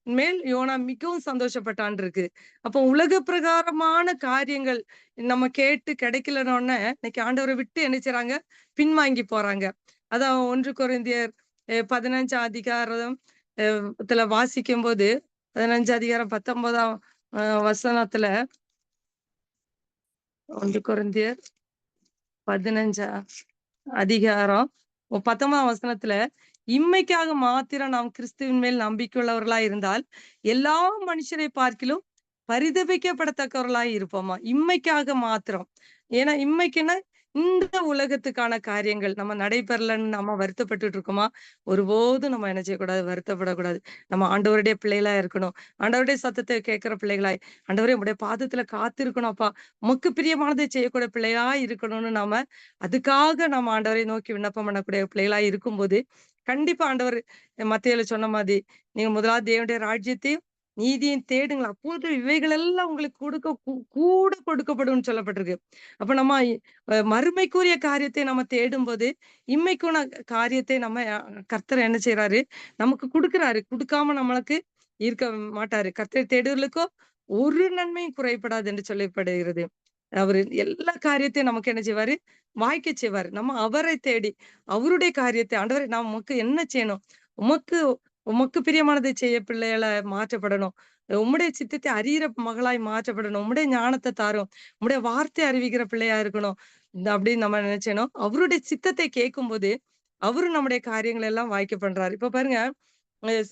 S1: மேல் யோனா மிகவும் சந்தோஷப்பட்டான் இருக்கு. அப்போ உலக பிரகாரமான காரியங்கள் நம்ம கேட்டு கிடைக்கலனோனே, இன்னைக்கு ஆண்டவர விட்டு என்ன செய்றாங்க? பின்வாங்கி போறாங்க. அதான் 1 கொரிந்தியர் 15 அதிகாரம் த்துல வாசிக்கும்போது 15 அதிகாரம் 19ஆம் வசனத்துல 1 கொரிந்தியர் 15 அதிகாரம் 19ஆம் வசனத்துல, இம்மைக்காக மாத்திரம் நாம் கிறிஸ்துவின் மேல் நம்பிக்கையுள்ளவர்களாய் இருந்தால், எல்லா மனுஷரை பார்க்கிலும் பரிதபிக்கப்படத்தக்கவர்களாய் இருப்போமா. இம்மைக்காக மாத்திரம். ஏன்னா இம்மைக்குன்னா, இந்த உலகத்துக்கான காரியங்கள் நம்ம நடைபெறலன்னு நம்ம வருத்தப்பட்டுட்டு இருக்கோமா? ஒருபோதும் நம்ம என்ன செய்யக்கூடாது? வருத்தப்படக்கூடாது. நம்ம ஆண்டவருடைய பிள்ளைகளா இருக்கணும். ஆண்டவருடைய சத்தத்தை கேட்கிற பிள்ளைகளாய், ஆண்டவரே உம்முடைய பாதத்துல காத்திருக்கணும் அப்பா. உமக்கு பிரியமானதை செய்யக்கூடிய பிள்ளையா இருக்கணும்னு நாம அதுக்காக நம்ம ஆண்டவரை நோக்கி விண்ணப்பம் பண்ணக்கூடிய பிள்ளைகளா இருக்கும்போது, கண்டிப்பா ஆண்டவர் மத்தேயுல சொன்ன மாதிரி, நீங்க முதலாவது தேவனுடைய ராஜ்யத்தையும், நீதியையும் தேடுங்கள். அப்போது இவைகளெல்லாம் உங்களுக்கு கூட கொடுக்கப்படும்னு சொல்லப்பட்டிருக்கு. அப்ப நம்ம மறுமைக்குரிய காரியத்தை நம்ம தேடும்போது, இம்மைக்கான காரியத்தை நம்ம கர்த்தர் என்ன செய்றாரு? நமக்கு குடுக்குறாரு. குடுக்காம நம்மளுக்கு இருக்க மாட்டாரு. கர்த்தரை தேடுதலுக்கோ ஒரு நன்மையும் குறைபடாது என்று சொல்லப்படுகிறது. அவரு எல்லா காரியத்தையும் நமக்கு என்ன செய்வாரு? வாய்க்கச் செய்வாரு. நம்ம அவரை தேடி, அவருடைய காரியத்தை ஆண்டவரே நான் உமக்கு என்ன செய்யணும்? உமக்கு உமக்கு பிரியமானதை செய்ய பிள்ளைகளா மாற்றப்படணும். உம்முடைய சித்தத்தை அறியிற மகளாய் மாற்றப்படணும். உம்முடைய ஞானத்த தாரும். உம்முடைய வார்த்தை அறிவிக்கிற பிள்ளையா இருக்கணும். அப்படின்னு நம்ம நினைச்சேனோ, அவருடைய சித்தத்தை கேட்கும்போது, அவரு நம்முடைய காரியங்கள் எல்லாம் வாய்க்க பண்றாரு. இப்ப பாருங்க,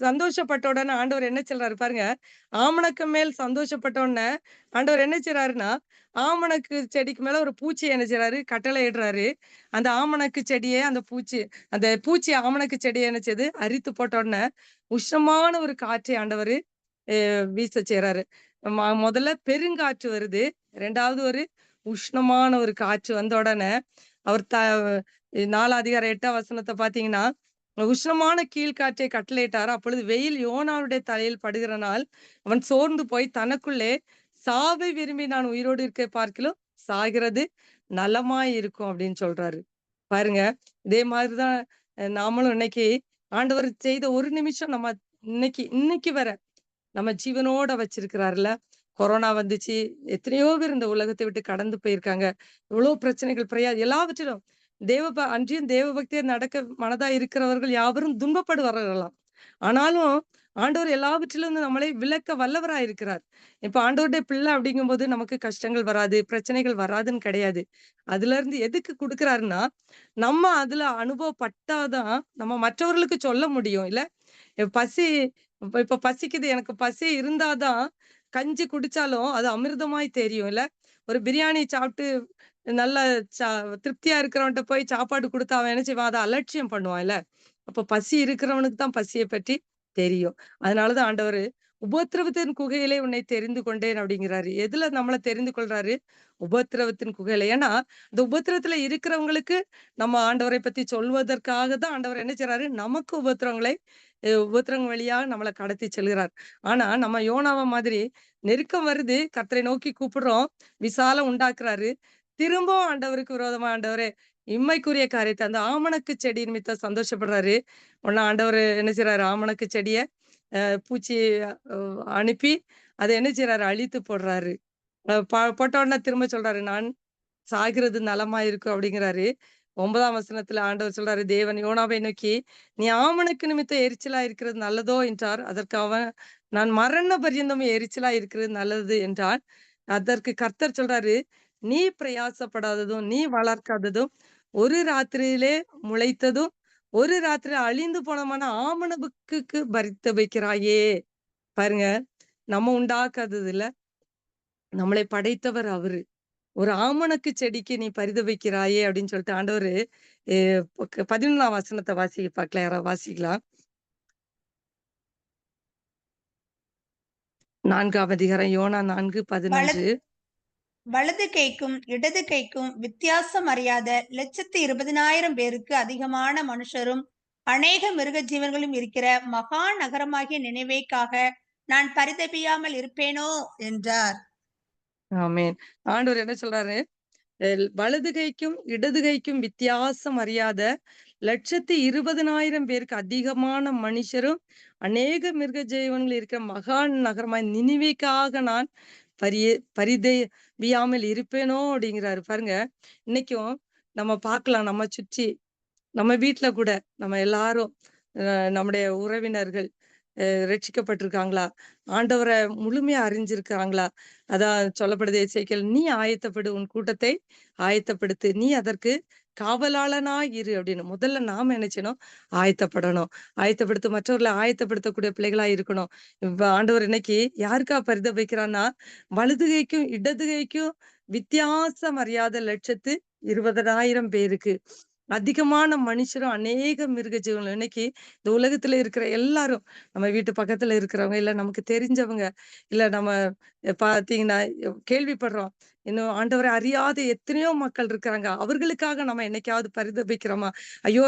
S1: சந்தோஷப்பட்ட உடனே ஆண்டவர் என்ன சொல்றாரு பாருங்க. ஆமணக்கு மேல் சந்தோஷப்பட்ட உடனே, ஆண்டவர் என்ன செய்றாருன்னா, ஆமணக்கு செடிக்கு மேல ஒரு பூச்சிய என்ன செய்றாரு? கட்டளையிடுறாரு. அந்த ஆமணக்கு செடிய அந்த பூச்சி ஆமணக்கு செடிய என்ன செய்யுது? அரித்து போட்ட உடனே, உஷ்ணமான ஒரு காற்றை ஆண்டவரு வீச செய்றாரு. முதல்ல பெருங்காற்று வருது. 2வது ஒரு உஷ்ணமான ஒரு காற்று வந்த உடனே, அவர் 4 அதிகாரம் 8ஆம் வசனத்த பார்த்தீங்கன்னா, உஷ்ணமான கீழ்காற்றை கட்டளையிட்டார். அப்பொழுது வெயில் யோனாவுடைய தலையில் படுகிறனால், அவன் சோர்ந்து போய் தனக்குள்ளே சாவை விரும்பி நான் உயிரோடு இருக்க பார்க்கிலும் சாகிறது நலமாயிருக்கும் அப்படின்னு சொல்றாரு. பாருங்க, இதே மாதிரி தான் நாமளும் இன்னைக்கு ஆண்டவர் செய்த ஒரு நிமிஷம் நம்ம இன்னைக்கு இன்னைக்கு வர நம்ம ஜீவனோட வச்சிருக்கிறார்ல. கொரோனா வந்துச்சு. எத்தனையோ பேர் இந்த உலகத்தை விட்டு கடந்து போயிருக்காங்க. எவ்வளோ பிரச்சனைகள், எல்லாவற்றிலும் அன்றியும் தேவ பக்தியா நடக்க மனதா இருக்கிறவர்கள் யாவரும் துன்பப்படுவார்களாம். ஆனாலும் ஆண்டவர் எல்லாவற்றிலிருந்து நம்மளை விலக்க வல்லவரா இருக்கிறார். இப்ப ஆண்டவருடைய பிள்ளை அப்படிங்கும்போது நமக்கு கஷ்டங்கள் வராது, பிரச்சனைகள் வராதுன்னு கிடையாது. அதுலருந்து எதுக்கு குடுக்குறாருன்னா, நம்ம அதுல அனுபவப்பட்டா தான் நம்ம மற்றவர்களுக்கு சொல்ல முடியும் இல்ல? பசி இப்ப பசிக்குது. எனக்கு பசி இருந்தா தான், கஞ்சி குடிச்சாலும் அது அமிர்தமாய் தெரியும் இல்ல? ஒரு பிரியாணி சாப்பிட்டு நல்ல சா திருப்தியா இருக்கிறவன்ட்ட போய் சாப்பாடு குடுத்தா அவன் என்ன செய்வான்? அத அலட்சியம் பண்ணுவான் இல்ல? அப்ப பசி இருக்கிறவனுக்கு தான் பசிய பற்றி தெரியும். அதனாலதான் ஆண்டவரு உபத்திரவத்தின் குகையிலே உன்னை தெரிந்து கொண்டேன் அப்படிங்கிறாரு. எதுல நம்மள தெரிந்து கொள்றாரு? உபத்திரவத்தின் குகையில. ஏன்னா, இந்த உபத்திரவத்துல இருக்கிறவங்களுக்கு நம்ம ஆண்டவரை பத்தி சொல்வதற்காக தான் ஆண்டவர் என்ன செய்றாரு? நமக்கு உபத்திரவங்களை உபத்திரவம் வழியா நம்மள கடத்தி செல்கிறார். ஆனா, நம்ம யோனாவ மாதிரி நெருக்கம் வருது, கர்த்தரை நோக்கி கூப்பிடுறோம். விசாலம் உண்டாக்குறாரு. திரும்பவும் ஆண்டவருக்கு விரோதமா, ஆண்டவரே இம்மைக்குரிய காரியத்த அந்த ஆமணக்கு செடி நிமித்தம் சந்தோஷப்படுறாரு. உடனே ஆண்டவரு என்ன செய்றாரு? ஆமணக்கு செடிய பூச்சி அ அனுப்பி, அத என்ன செய்றாரு? அழித்து போடுறாரு. போட்ட உடனே திரும்ப சொல்றாரு, "நான் சாகிறது நலமா இருக்கும்" அப்படிங்கிறாரு. 9ஆம் வசனத்துல ஆண்டவர் சொல்றாரு, தேவன் யோனாவை நோக்கி, "நீ ஆமணக்கு நிமித்தம் எரிச்சலா இருக்கிறது நல்லதோ?" என்றார். அதற்கு அவன், "நான் மரண பரியந்தம் எரிச்சலா இருக்கிறது நல்லது" என்றான். அதற்கு கர்த்தர் சொல்றாரு, "நீ பிரயாசப்படாததும், நீ வளர்க்காததும், ஒரு ராத்திரியிலே முளைத்ததும், ஒரு ராத்திரியில அழிந்து போனமான ஆமணக்குக்கு பரிதபிக்கிறாயே!" பாருங்க, நம்ம உண்டாக்காதது இல்ல, நம்மளை படைத்தவர் அவரு. ஒரு ஆமணக்கு செடிக்கு நீ பரிதபிக்கிறாயே! அப்படின்னு சொல்லிட்டு ஆண்டவரு, எ 11ஆம் வசனத்த வாசிக்க பாக்கலாம். யாராவது வாசிக்கலாம். 4ஆம் அதிகாரம் யோனா
S2: வலது
S1: 4:11.
S2: வலது கைக்கும் இடது கைக்கும் வித்தியாசம் அறியாத 120,000 பேருக்கு அதிகமான மனுஷரும் அநேக மிருக ஜீவன்களும் இருக்கிற மகா நகரமாகிய நினைவேக்காக நான் பரிதபியாமல் இருப்பேனோ என்றார்.
S1: ஆமென். ஆண்டவர் என்ன சொல்றாரு? வலது கைக்கும், இடது கைக்கும் வித்தியாசம் அறியாத 120,000 பேருக்கு அதிகமான மனுஷரும், அநேக மிருக ஜீவன்கள் இருக்கிற மகான் நகரமாய் நினிவேக்காக நான் பரிதபியாமல் இருப்பேனோ அப்படிங்கிறாரு. பாருங்க, இன்னைக்கும் நம்ம பார்க்கலாம் நம்ம சுற்றி நம்ம வீட்ல கூட நம்ம எல்லாரும் நம்முடைய உறவினர்கள் ரட்சிக்கப்பட்டிருக்காங்களா? ஆண்டவர முழுமையா அறிஞ்சிருக்காங்களா? அதான் சொல்லப்படுது எசேக்கியேல், "நீ ஆயத்தப்படு, உன் கூட்டத்தை ஆயத்தப்படுத்து. நீ அதற்கு காவலாளனாய் இரு" அப்படின்னு. முதல்ல நாம என்ன செய்யணும்? ஆயத்தப்படணும். ஆயத்தப்படுத்த மற்றவர்கள ஆயத்தப்படுத்தக்கூடிய பிள்ளைகளா இருக்கணும். இப்ப ஆண்டவர் இன்னைக்கு யாருக்கா பரிதபிக்கிறார்ன்னா, வலது கைக்கும், இடது கைக்கும் வித்தியாசம் அறியாத 120,000 பேருக்கு. அதிகமான மனுஷரும், அநேக மிருக ஜீவன்கள். இன்னைக்கு இந்த உலகத்துல இருக்கிற எல்லாரும், நம்ம வீட்டு பக்கத்துல இருக்கிறவங்க, இல்ல நமக்கு தெரிஞ்சவங்க, இல்ல நம்ம பார்த்தீங்கன்னா, கேள்விப்படுறோம். இன்னும் ஆண்டவரை அறியாத எத்தனையோ மக்கள் இருக்கிறாங்க. அவர்களுக்காக நம்ம என்னைக்காவது பரிதபிக்கிறோமா? ஐயோ!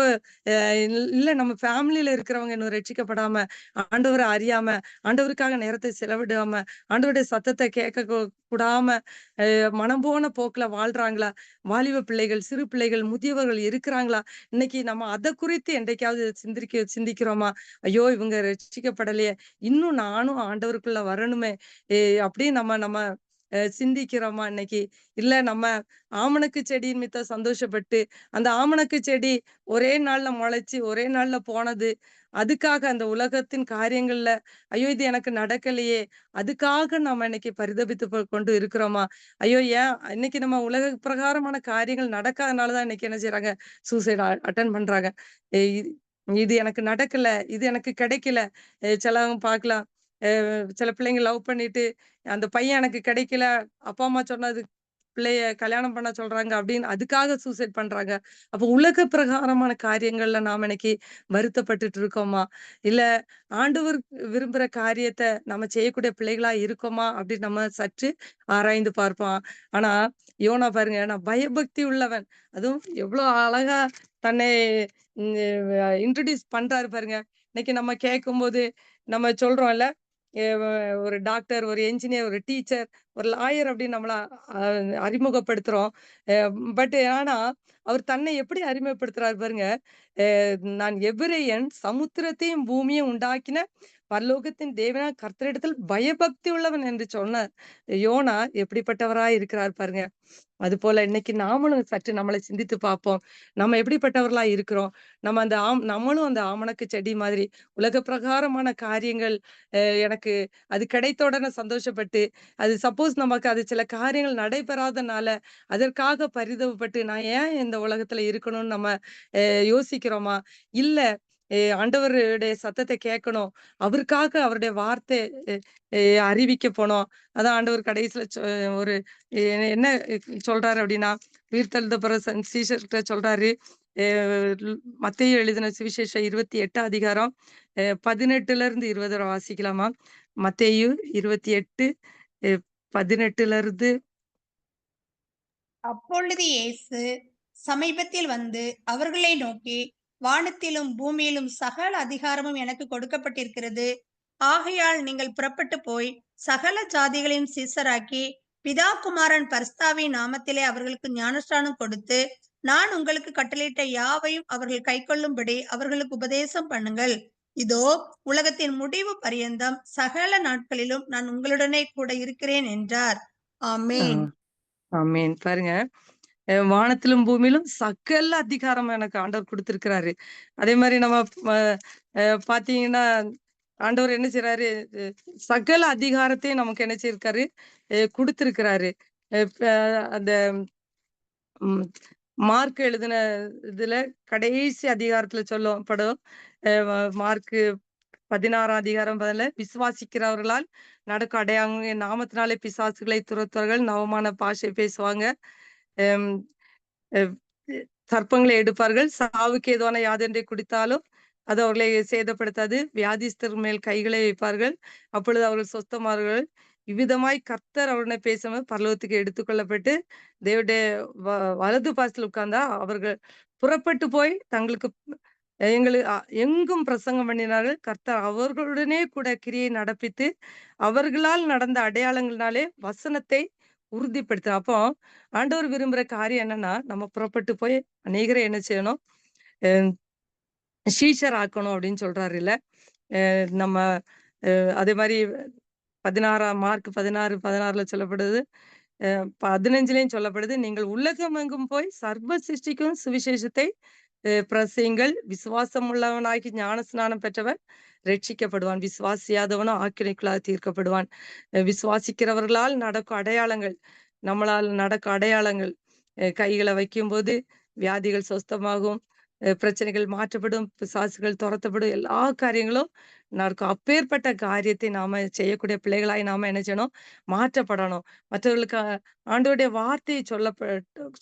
S1: இல்ல நம்ம ஃபேமிலில இருக்கிறவங்க இன்னும் ரட்சிக்கப்படாம, ஆண்டவர அறியாம, ஆண்டவருக்காக நேரத்தை செலவிடாம, ஆண்டவருடைய சத்தத்த கேட்க கூடாம, மனம் போன போக்குல வாழ்றாங்களா? வாலிப பிள்ளைகள், சிறு பிள்ளைகள், முதியவர்கள் இருக்கிறாங்களா? இன்னைக்கு நம்ம அத குறித்து என்றைக்காவது சிந்திக்கிறோமா? ஐயோ! இவங்க ரட்சிக்கப்படலையே! இன்னும் நானும் ஆண்டவருக்குள்ள வரணுமே! அப்படின்னு நம்ம நம்ம சிந்திக்கிறோமா இன்னைக்கு? இல்ல நம்ம ஆமணக்கு செடி நிமித்தம் சந்தோஷப்பட்டு, அந்த ஆமணக்கு செடி ஒரே நாள்ல முளைச்சு, ஒரே நாள்ல போனது. அதுக்காக அந்த உலகத்தின் காரியங்கள்ல, ஐயோ! இது எனக்கு நடக்கலையே! அதுக்காக நாம இன்னைக்கு பரிதபித்து கொண்டு இருக்கிறோமா? ஐயோ! ஏன் இன்னைக்கு நம்ம உலக பிரகாரமான காரியங்கள் நடக்காதனால தான் இன்னைக்கு என்ன செய்றாங்க? சூசைட் அட்டெண்ட் பண்றாங்க. இது இது எனக்கு நடக்கல. இது எனக்கு கிடைக்கல. சிலவங்க பார்க்கலாம். சில பிள்ளைங்க லவ் பண்ணிட்டு, அந்த பையன் எனக்கு கிடைக்கல. அப்பா, அம்மா சொன்னது பிள்ளைய கல்யாணம் பண்ண சொல்றாங்க அப்படின்னு அதுக்காக சூசைட் பண்றாங்க. அப்போ உலக பிரகாரமான காரியங்கள்ல நாம இன்னைக்கு வருத்தப்பட்டுட்டு இருக்கோமா? இல்ல ஆண்டவர் விரும்புற காரியத்த நம்ம செய்யக்கூடிய பிள்ளைகளா இருக்கோமா? அப்படின்னு நம்ம சற்று ஆராய்ந்து பார்ப்போம். ஆனா, யோனா பாருங்க, நான் பயபக்தி உள்ளவன். அதுவும் எவ்வளோ அழகா தன்னை இன்ட்ரோடியூஸ் பண்றாரு பாருங்க. இன்னைக்கு நம்ம கேட்கும்போது நம்ம சொல்றோம்ல, ஒரு டாக்டர், ஒரு என்ஜினியர், ஒரு டீச்சர், ஒரு லாயர் அப்படின்னு நம்மள அ அறிமுகப்படுத்துறோம். அ பட் ஆனா, அவர் தன்னை எப்படி அறிமுகப்படுத்துறாரு பாருங்க. நான் எபிரெயன், சமுத்திரத்தையும் பூமியையும் உண்டாக்கின பரலோகத்தின் தேவனான கர்த்தரிடத்தில் பயபக்தி உள்ளவன் என்று சொன்ன யோனா எப்படிப்பட்டவராய் இருக்கிறார் பாருங்க. அதுபோல இன்னைக்கு நாமளும் சற்று நம்மளை சிந்தித்து பார்ப்போம். நம்ம எப்படிப்பட்டவர்களா இருக்கிறோம்? நம்ம அந்த நம்மளும் அந்த ஆமணக்கு செடி மாதிரி உலக பிரகாரமான காரியங்கள் எனக்கு அது கிடைத்த உடனே சந்தோஷப்பட்டு, அது சப்போஸ் நமக்கு அது சில காரியங்கள் நடைபெறாதனால, அதற்காக பரிதவப்பட்டு, நான் ஏன் இந்த உலகத்துல இருக்கணும்னு நம்ம யோசிக்கிறோமா? இல்ல ஆண்டவருடைய சத்தத்த கேட்கணும். அவருக்காக அவருடைய வார்த்தை எ எ அறிவிக்க போனோம். அதான் ஆண்டவர் கடைசில ஒரு என்ன சொல்றாரு அப்டின்னா, உயிர்த்தெழுந்த பிறகு சீஷர்ட்ட சொல்றாரு. மத்தேயு எழுதின சுவிசேஷம் 28 அதிகாரம் 18 20 வரை வாசிக்கலாமா? மத்தேயு 28 18
S2: அப்பொழுது இயேசு சமீபத்தில் வந்து அவர்களை நோக்கி, வானத்திலும் பூமியிலும் சகல அதிகாரமும் எனக்கு கொடுக்கப்பட்டிருக்கிறது. ஆகையால் நீங்கள் புறப்பட்டு போய் சகல ஜாதிகளையும் சீசராக்கி, பிதா குமாரன் பரிசுத்தாவியின் நாமத்திலே அவர்களுக்கு ஞானஸ்நானம் கொடுத்து, நான் உங்களுக்கு கட்டளையிட்ட யாவையும் அவர்கள் கைக்கொள்ளும்படி அவர்களுக்கு உபதேசம் பண்ணுங்கள். இதோ உலகத்தின் முடிவு பரியந்தம் சகல நாட்களிலும் நான் உங்களுடனே கூட இருக்கிறேன் என்றார். ஆமென்.
S1: ஆமென். பாருங்க, வானத்திலும் பூமியிலும் சகல அதிகாரம் எனக்கு ஆண்டவர் குடுத்திருக்கிறாரு. அதே மாரி நம்ம பாத்தீங்கன்னா, ஆண்டவர் என்ன செய்றாரு? அ சகல அதிகாரத்தையும் நமக்கு என்ன செய்திருக்காரு? குடுத்திருக்கிறாரு. இப்ப அந்த ம் மார்க் எழுதின இதுல கடைசி அதிகாரத்துல சொல்லப்படும். மார்க்கு 16ஆம் அதிகாரம் முதல்ல, விசுவாசிக்கிறவர்களால் நடக்கும் அடையாளங்கள், என் நாமத்தினாலே பிசாசுகளை துரத்துவார்கள், நவமான பாஷை பேசுவாங்க, அம் அஹ் சர்ப்பங்களை எடுப்பார்கள், சாவுக்கு ஏதுவான யாதொன்றை குடித்தாலும் அது அவர்களை சேதப்படுத்தாது, வியாதிஸ்தர் மேல் கைகளை வைப்பார்கள், அப்பொழுது அவர்கள் சொஸ்தமாவார்கள். இவ்விதமாய் கர்த்தர் அவருடனே பேசும்போது பரலோகத்துக்கு எடுத்துக்கொள்ளப்பட்டு தேவனுடைய வலது பாசத்தில் உட்கார்ந்தா அவர்கள் புறப்பட்டு போய் தங்களுக்கு எங்கும் பிரசங்கம் பண்ணினார்கள். கர்த்தர் அவர்களுடனே கூட கிரியை நடப்பித்து அவர்களால் நடந்த அடையாளங்களினாலே வசனத்தை உறுதிப்படுத்தினார். அப்போ ஆண்டவர் விரும்புற காரியம் என்னன்னா, நம்ம புறப்பட்டு போய் அநேகரை என்ன செய்யணும்? அஹ் சீஷர் ஆக்கணும் அப்படின்னு சொல்றாரு இல்ல. நம்ம அதே மாதிரி 16 மார்க் 16 16ல சொல்லப்படுது. 15லயும் சொல்லப்படுது, நீங்கள் உலகமெங்கும் போய் சர்வ சிருஷ்டிக்கும் சுவிசேஷத்தை பிரசியுங்கள். விசுவாசம் உள்ளவனாகி ஞானஸ்நானம் பெற்றவன் ரட்சிக்கப்படுவான். விசுவாசியாதவனும் ஆக்கினைக்குள்ளாக தீர்க்கப்படுவான். விசுவாசிக்கிறவர்களால் நடக்கும் அடையாளங்கள், நம்மளால் நடக்கும் அடையாளங்கள், கைகளை வைக்கும்போது வியாதிகள் சொஸ்தமாகும், பிரச்சனைகள் மாற்றப்படும், பிசாசுகள் துரத்தப்படும், எல்லா காரியங்களும் நடக்கும். அப்பேற்பட்ட காரியத்தை நாம செய்யக்கூடிய பிள்ளைகளாய் நாம என்ன செய்யணும்? மாற்றப்படணும். மற்றவர்களுக்கு ஆண்டவருடைய வார்த்தையை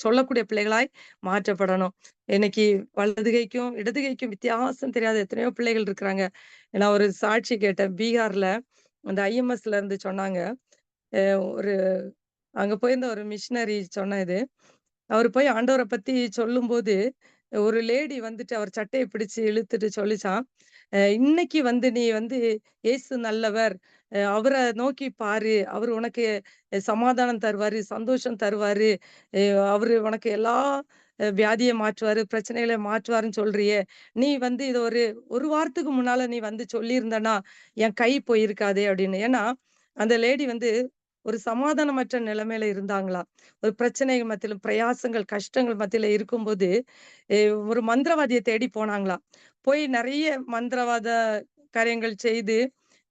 S1: சொல்லக்கூடிய பிள்ளைகளாய் மாற்றப்படணும். இன்னைக்கு வலது கைக்கும் இடது கைக்கும் வித்தியாசம் தெரியாத எத்தனையோ பிள்ளைகள் இருக்கிறாங்க. நான் ஒரு சாட்சி கேட்டேன். பீகார்ல அந்த ஐஎம்எஸ்ல இருந்து சொன்னாங்க. ஒரு அங்க போயிருந்த ஒரு மிஷனரி சொன்ன இது. அவரு போய் ஆண்டவர பத்தி சொல்லும்போது, ஒரு லேடி வந்துட்டு அவர் சட்டைய பிடிச்சு இழுத்துட்டு சொல்லிச்சாம், இன்னைக்கு வந்து நீ வந்து இயேசு நல்லவர். அவர நோக்கி பாரு. அவரு உனக்கு சமாதானம் தருவாரு, சந்தோஷம் தருவாரு. அ அவரு உனக்கு எல்லா வியாதிய மாற்றுவாரு, பிரச்சனைகள மாற்றுவாருன்னு சொல்றியே! நீ வந்து இத ஒரு 1 வாரத்துக்கு முன்னால நீ வந்து சொல்லியிருந்தன்னா, என் கை போயிருக்காதே! அப்படின்னு. ஏன்னா, அந்த லேடி வந்து ஒரு சமாதானமற்ற நிலைமையில இருந்தாங்களாம். ஒரு பிரச்சனைகள் மத்தியில, பிரயாசங்கள், கஷ்டங்கள் மத்தியில இருக்கும்போது, எ ஒரு மந்திரவாதிய தேடி போனாங்களாம். போய் நெறைய மந்திரவாத காரியங்கள் செய்து,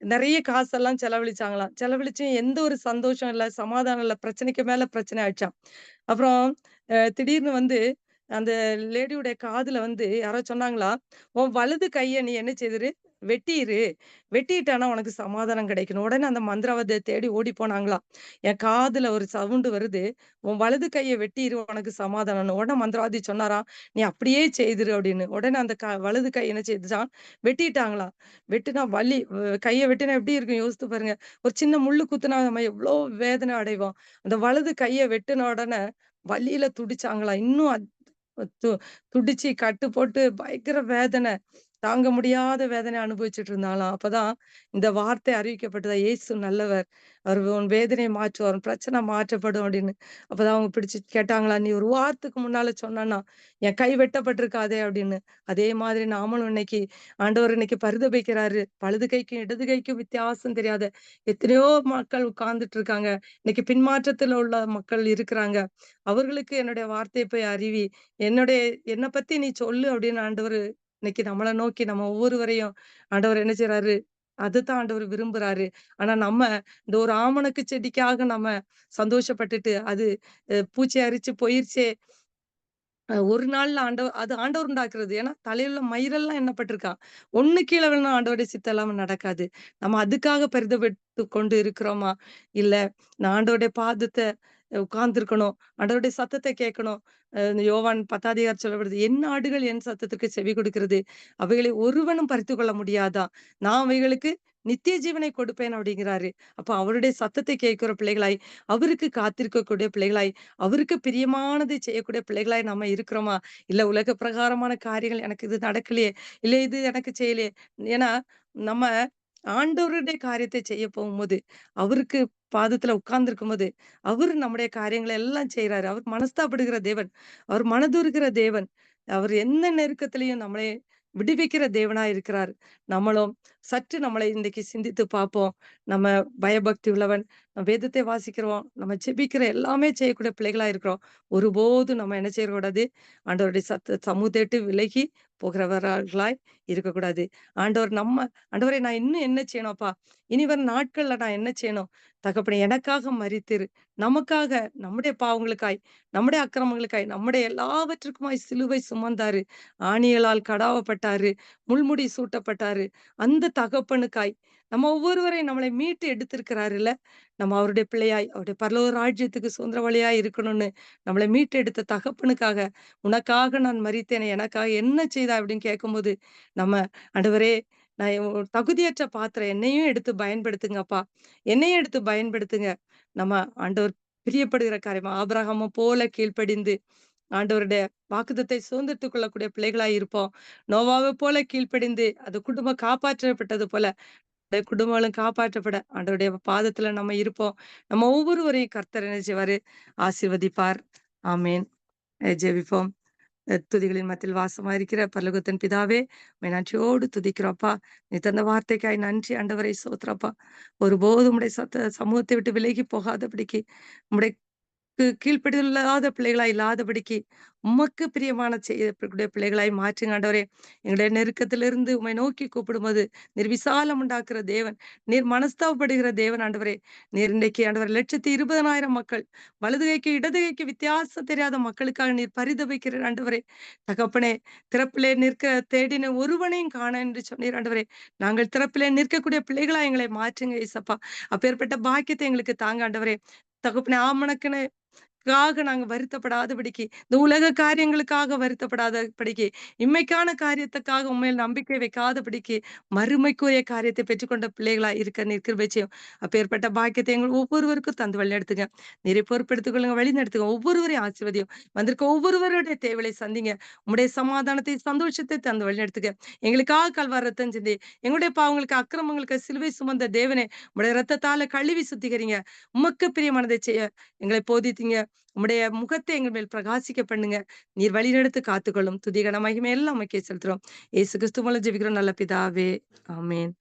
S1: நெறைய காசெல்லாம் செலவழிச்சாங்களாம். செலவழிச்சும் எந்த ஒரு சந்தோஷம் இல்ல, சமாதானம் இல்ல. பிரச்சனைக்கு மேல பிரச்சனை ஆயிடுச்சாம். அப்புறம் திடீர்னு வந்து அந்த லேடியோட காதுல வந்து யாரோ சொன்னாங்களா, "உன் வலது கைய நீ என்ன செய்திரு? வெட்டிரு. வெட்டிட்டான்னா உனக்கு சமாதானம் கிடைக்கணும்." உடனே அந்த மந்திரவாதிய தேடி ஓடி போனாங்களாம். என் காதுல ஒரு சவுண்ட் வருது. "உன் வலது கைய வெட்டிரு உனக்கு சமாதானம்னு." உடனே மந்திரவாதி சொன்னாராம், "நீ அப்படியே செய்திரு" அப்படின்னு. உடனே அந்த வலது கை என்ன செய்துச்சாம், வெட்டிட்டாங்களாம். வெட்டுனா வலி கைய வெட்டுனா எப்படி இருக்கும் யோசித்து பாருங்க. ஒரு சின்ன முள்ளு குத்துனா நம்ம எவ்வளோ வேதனை அடைவோம். அந்த வலது கைய வெட்டுன உடனே வலியில துடிச்சாங்களாம். இன்னும் து துடிச்சு கட்டு போட்டு பயங்கர வேதனை. தாங்க முடியாத வேதனை அனுபவிச்சுட்டு இருந்தாளாம். அப்பதான் இந்த வார்த்தை அறிவிக்கப்பட்டதா, "இயேசு நல்லவர். அவர் உன் வேதனைய மாற்றுவார். உன் பிரச்சனை மாற்றப்படும்" அப்படின்னு. அப்பதான் அவங்க பிடிச்சு கேட்டாங்களா, "நீ ஒரு வாரத்துக்கு முன்னால சொன்னன்னா, என் கை வெட்டப்பட்டிருக்காதே" அப்படின்னு. அதே மாதிரி நாமளும் இன்னைக்கு ஆண்டவர் இன்னைக்கு பரிதபிக்கிறாரு. வலது கைக்கும், இடது கைக்கும் வித்தியாசம் தெரியாத எத்தனையோ மக்கள் உட்கார்ந்துட்டு இருக்காங்க. இன்னைக்கு பின்மாற்றத்துல உள்ள மக்கள் இருக்கிறாங்க. அவர்களுக்கு என்னுடைய வார்த்தைய போய் அறிவி. என்னுடைய என்ன பத்தி நீ சொல்லு அப்படின்னு ஆண்டவரு இன்னைக்கு நம்மள நோக்கி நம்ம ஒவ்வொருவரையும் ஆண்டவர் என்ன செய்றாரு? அதுதான் ஆண்டவர் விரும்புறாரு. ஆனா நம்ம இந்த ஒரு ஆமணக்கு செடிக்காக நம்ம சந்தோஷப்பட்டுட்டு, அது பூச்சி அரிச்சு போயிருச்சே, ஒரு நாள்ல அது ஆண்டவர் உண்டாக்குறது. ஏன்னா தலையில உள்ள மயிரெல்லாம் எண்ணப்பட்டிருக்காம். ஒண்ணு கீழ விழுந்தா ஆண்டவருடைய சித்தம் இல்லாம நடக்காது. நம்ம அதுக்காக பரிதபித்துக் கொண்டு இருக்கிறோமா? இல்ல நான் ஆண்டவருடைய பாதத்த உட்கார்ந்திருக்கணும். ஆண்டவருடைய சத்தத்தை கேட்கணும். இந்த யோவான் 10 அதிகாரம் சொல்லப்படுது. "என் ஆடுகள் என் சத்தத்திற்கு செவி கொடுக்கிறது. அவைகளை ஒருவனும் பறித்துக் கொள்ள செய்யாதான். நான் அவைகளுக்கு நித்திய ஜீவனை கொடுப்பேன் அப்படிங்கிறாரு. அப்ப அவருடைய சத்தத்தை கேட்கிற பிள்ளைகளாய், அவருக்கு காத்திருக்கக்கூடிய பிள்ளைகளாய், அவருக்கு பிரியமானதை செய்யக்கூடிய பிள்ளைகளாய் நம்ம இருக்கிறோமா? இல்ல உலக பிரகாரமான காரியங்கள் எனக்கு இது நடக்கலையே, இல்ல இது எனக்கு செய்யலையே. ஏன்னா, நம்ம ஆண்டவருடைய காரியத்தை செய்ய போகும்போது, அவருக்கு பாதத்துல உட்கார்ந்திருக்கும்போது, அவரு நம்முடைய காரியங்கள எல்லாம் செய்றாரு. அவர் மனஸ்தாபப்படுகிற தேவன். அவர் மனதுருகிற தேவன். அவர் எந்த நெருக்கத்திலயும் நம்மளை விடுவிக்கிற தேவனா இருக்கிறார். நம்மளும் சற்று நம்மளை இன்னைக்கு சிந்தித்து பார்ப்போம். நம்ம பயபக்தி உள்ளவன், வேதத்தை வாசிக்கிறோம், நம்ம ஜெபிக்கிற எல்லாமே செய்யக்கூடிய பிள்ளைகளா இருக்கிறோம். ஒருபோதும் நம்ம என்ன செய்யக்கூடாது, ஆண்டவருடைய சமூகத்தை விட்டு விலகி போகிறவர்களாய் இருக்கக்கூடாது. ஆண்டவர் ஆண்டவரே நான் இன்னும் என்ன செய்யணும்ப்பா? இனி வரும் நாட்கள்ல நான் என்ன செய்யணும்? தகப்பனே எனக்காக மரித்தீர். நமக்காக, நம்முடைய பாவங்களுக்காய், நம்முடைய அக்கிரமங்களுக்காய், நம்முடைய எல்லாவற்றுக்குமாய் சிலுவை சுமந்தாரு. ஆணிகளால் கடாவப்பட்டாரு. முள்முடி சூட்டப்பட்டாரு. அந்த தகப்பனுக்காய் நம்ம ஒவ்வொருவரையும் நம்மளை மீட்டு எடுத்திருக்கிறாருல்ல. நம்ம அவருடைய பிள்ளையாய், அவருடைய பரலோக ராஜ்யத்துக்கு சுதந்திரவாளியாய் இருக்கணும்னு நம்மளை மீட்டெடுத்த தகப்பனுக்காக, "உனக்காக நான் மரித்தேனே, எனக்காக என்ன செய்தாய்?" அப்படின்னு கேட்கும்போது, நம்ம ஆண்டவரே நான் ஒரு தகுதியற்ற பாத்திரம். என்னையும் எடுத்து பயன்படுத்துங்கப்பா. என்னையும் எடுத்து பயன்படுத்துங்க. நம்ம ஆண்டவர் பிரியப்படுகிற காரியமா ஆபிரகாம போல கீழ்ப்படிந்து, ஆண்டவருடைய வாக்குத்தத்தை சுதந்திரத்துக் கொள்ளக்கூடிய பிள்ளைகளாய் இருப்போம். நோவாவைப் போல கீழ்ப்படிந்து, அது குடும்பம் காப்பாற்றப்பட்டது போல, நம்முடைய குடும்பங்களும் காப்பாற்றப்பட ஆண்டவருடைய பாதத்துல நம்ம இருப்போம். நம்ம ஒவ்வொருவரையும் கர்த்தர் என்ன செய்வாரு? ஆசீர்வதிப்பார். ஆமென். ஜெபிப்போம். துதிகளின் மத்தியில் வாசமா இருக்கிற பரலோகத்தின் பிதாவே, உம்மை நன்றியோடு துதிக்கிறோம்ப்பா. நீ தந்த வார்த்தைக்காய் நன்றி ஆண்டவரே, ஸ்தோத்திரப்பா. ஒருபோதும் உம்முடைய சமூகத்தை விட்டு விலகி போகாதபடிக்கு, உம்முடைய கீழ்ப்படிதலில்லாத பிள்ளைகளா இல்லாதபடிக்கு, உமக்கு பிரியமான செய்யக்கூடிய பிள்ளைகளாய் மாற்றுங்க ஆண்டவரே. எங்களுடைய நெருக்கத்திலிருந்து உம்மை நோக்கி கூப்பிடும்போது, நீர் விசாலம் உண்டாக்குற தேவன். நீர் மனஸ்தாபப்படுகிற தேவன் ஆண்டவரே. நீர் இன்றைக்கு ஆண்டவரே 1,20,000 மக்கள், வலது கைக்கு, இடது கைக்கு வித்தியாசம் தெரியாத மக்களுக்காக நீர் பரிதபிக்கிறீர் ஆண்டவரே. தகப்பனே, திறப்பிலே நிற்க தேடின ஒருவனையும் காண என்று சொன்னீர் ஆண்டவரே. நாங்கள் திறப்பிலே நிற்கக்கூடிய பிள்ளைகளா எங்களை மாற்றுங்க இயேசப்பா. அப்பேற்பட்ட பாக்கியத்தை எங்களுக்கு தாங்க ஆண்டவரே. தகப்பனே, ஆமணக்குன்னு நாங்க வருத்தப்படாதபடிக்கு, இந்த உலக காரியங்களுக்காக வருத்தப்படாதபடிக்கு, இம்மைக்கான காரியத்துக்காக உம்மேல் நம்பிக்கை வைக்காதபடிக்கு, மறுமைக்குரிய காரியத்தை பெற்றுக்கொண்ட பிள்ளைகளா இருக்க நீர் கிருபை செய்யும். அப்பேற்பட்ட பாக்கியத்தை எங்கள் ஒவ்வொருவருக்கும் தந்து வழிநடத்துங்க. நீரே பொறுப்பெடுத்துக் கொள்ளுங்க, வழிநடத்துங்க. ஒவ்வொருவரையும் ஆசீர்வதியும். வந்திருக்க ஒவ்வொருவருடைய தேவைகளை சந்திங்க. உம்முடைய சமாதானத்தை, சந்தோஷத்தை தந்து வழிநடத்துங்க. எங்களுக்காக கல்வாரி ரத்தம் சிந்தி, எங்களுடைய பாவங்களுக்கு, அக்கிரமங்களுக்கு சிலுவை சுமந்த தேவனே, உம்முடைய ரத்தத்தால கழுவி சுத்திகரிங்க. உமக்கு பிரியமானதை செய்ய எங்களை போதித்தீங்க. உம்முடைய முகத்தை எங்கள் மேல் பிரகாசிக்க பண்ணுங்க. நீர் வழிநடத்தி காத்துக்கொள்ளும். துதி கன மகிமை எல்லாம் உமக்கே செலுத்துறோம். இயேசு கிறிஸ்து மூலம் ஜெபிக்கிறோம் நல்ல பிதாவே. ஆமென்.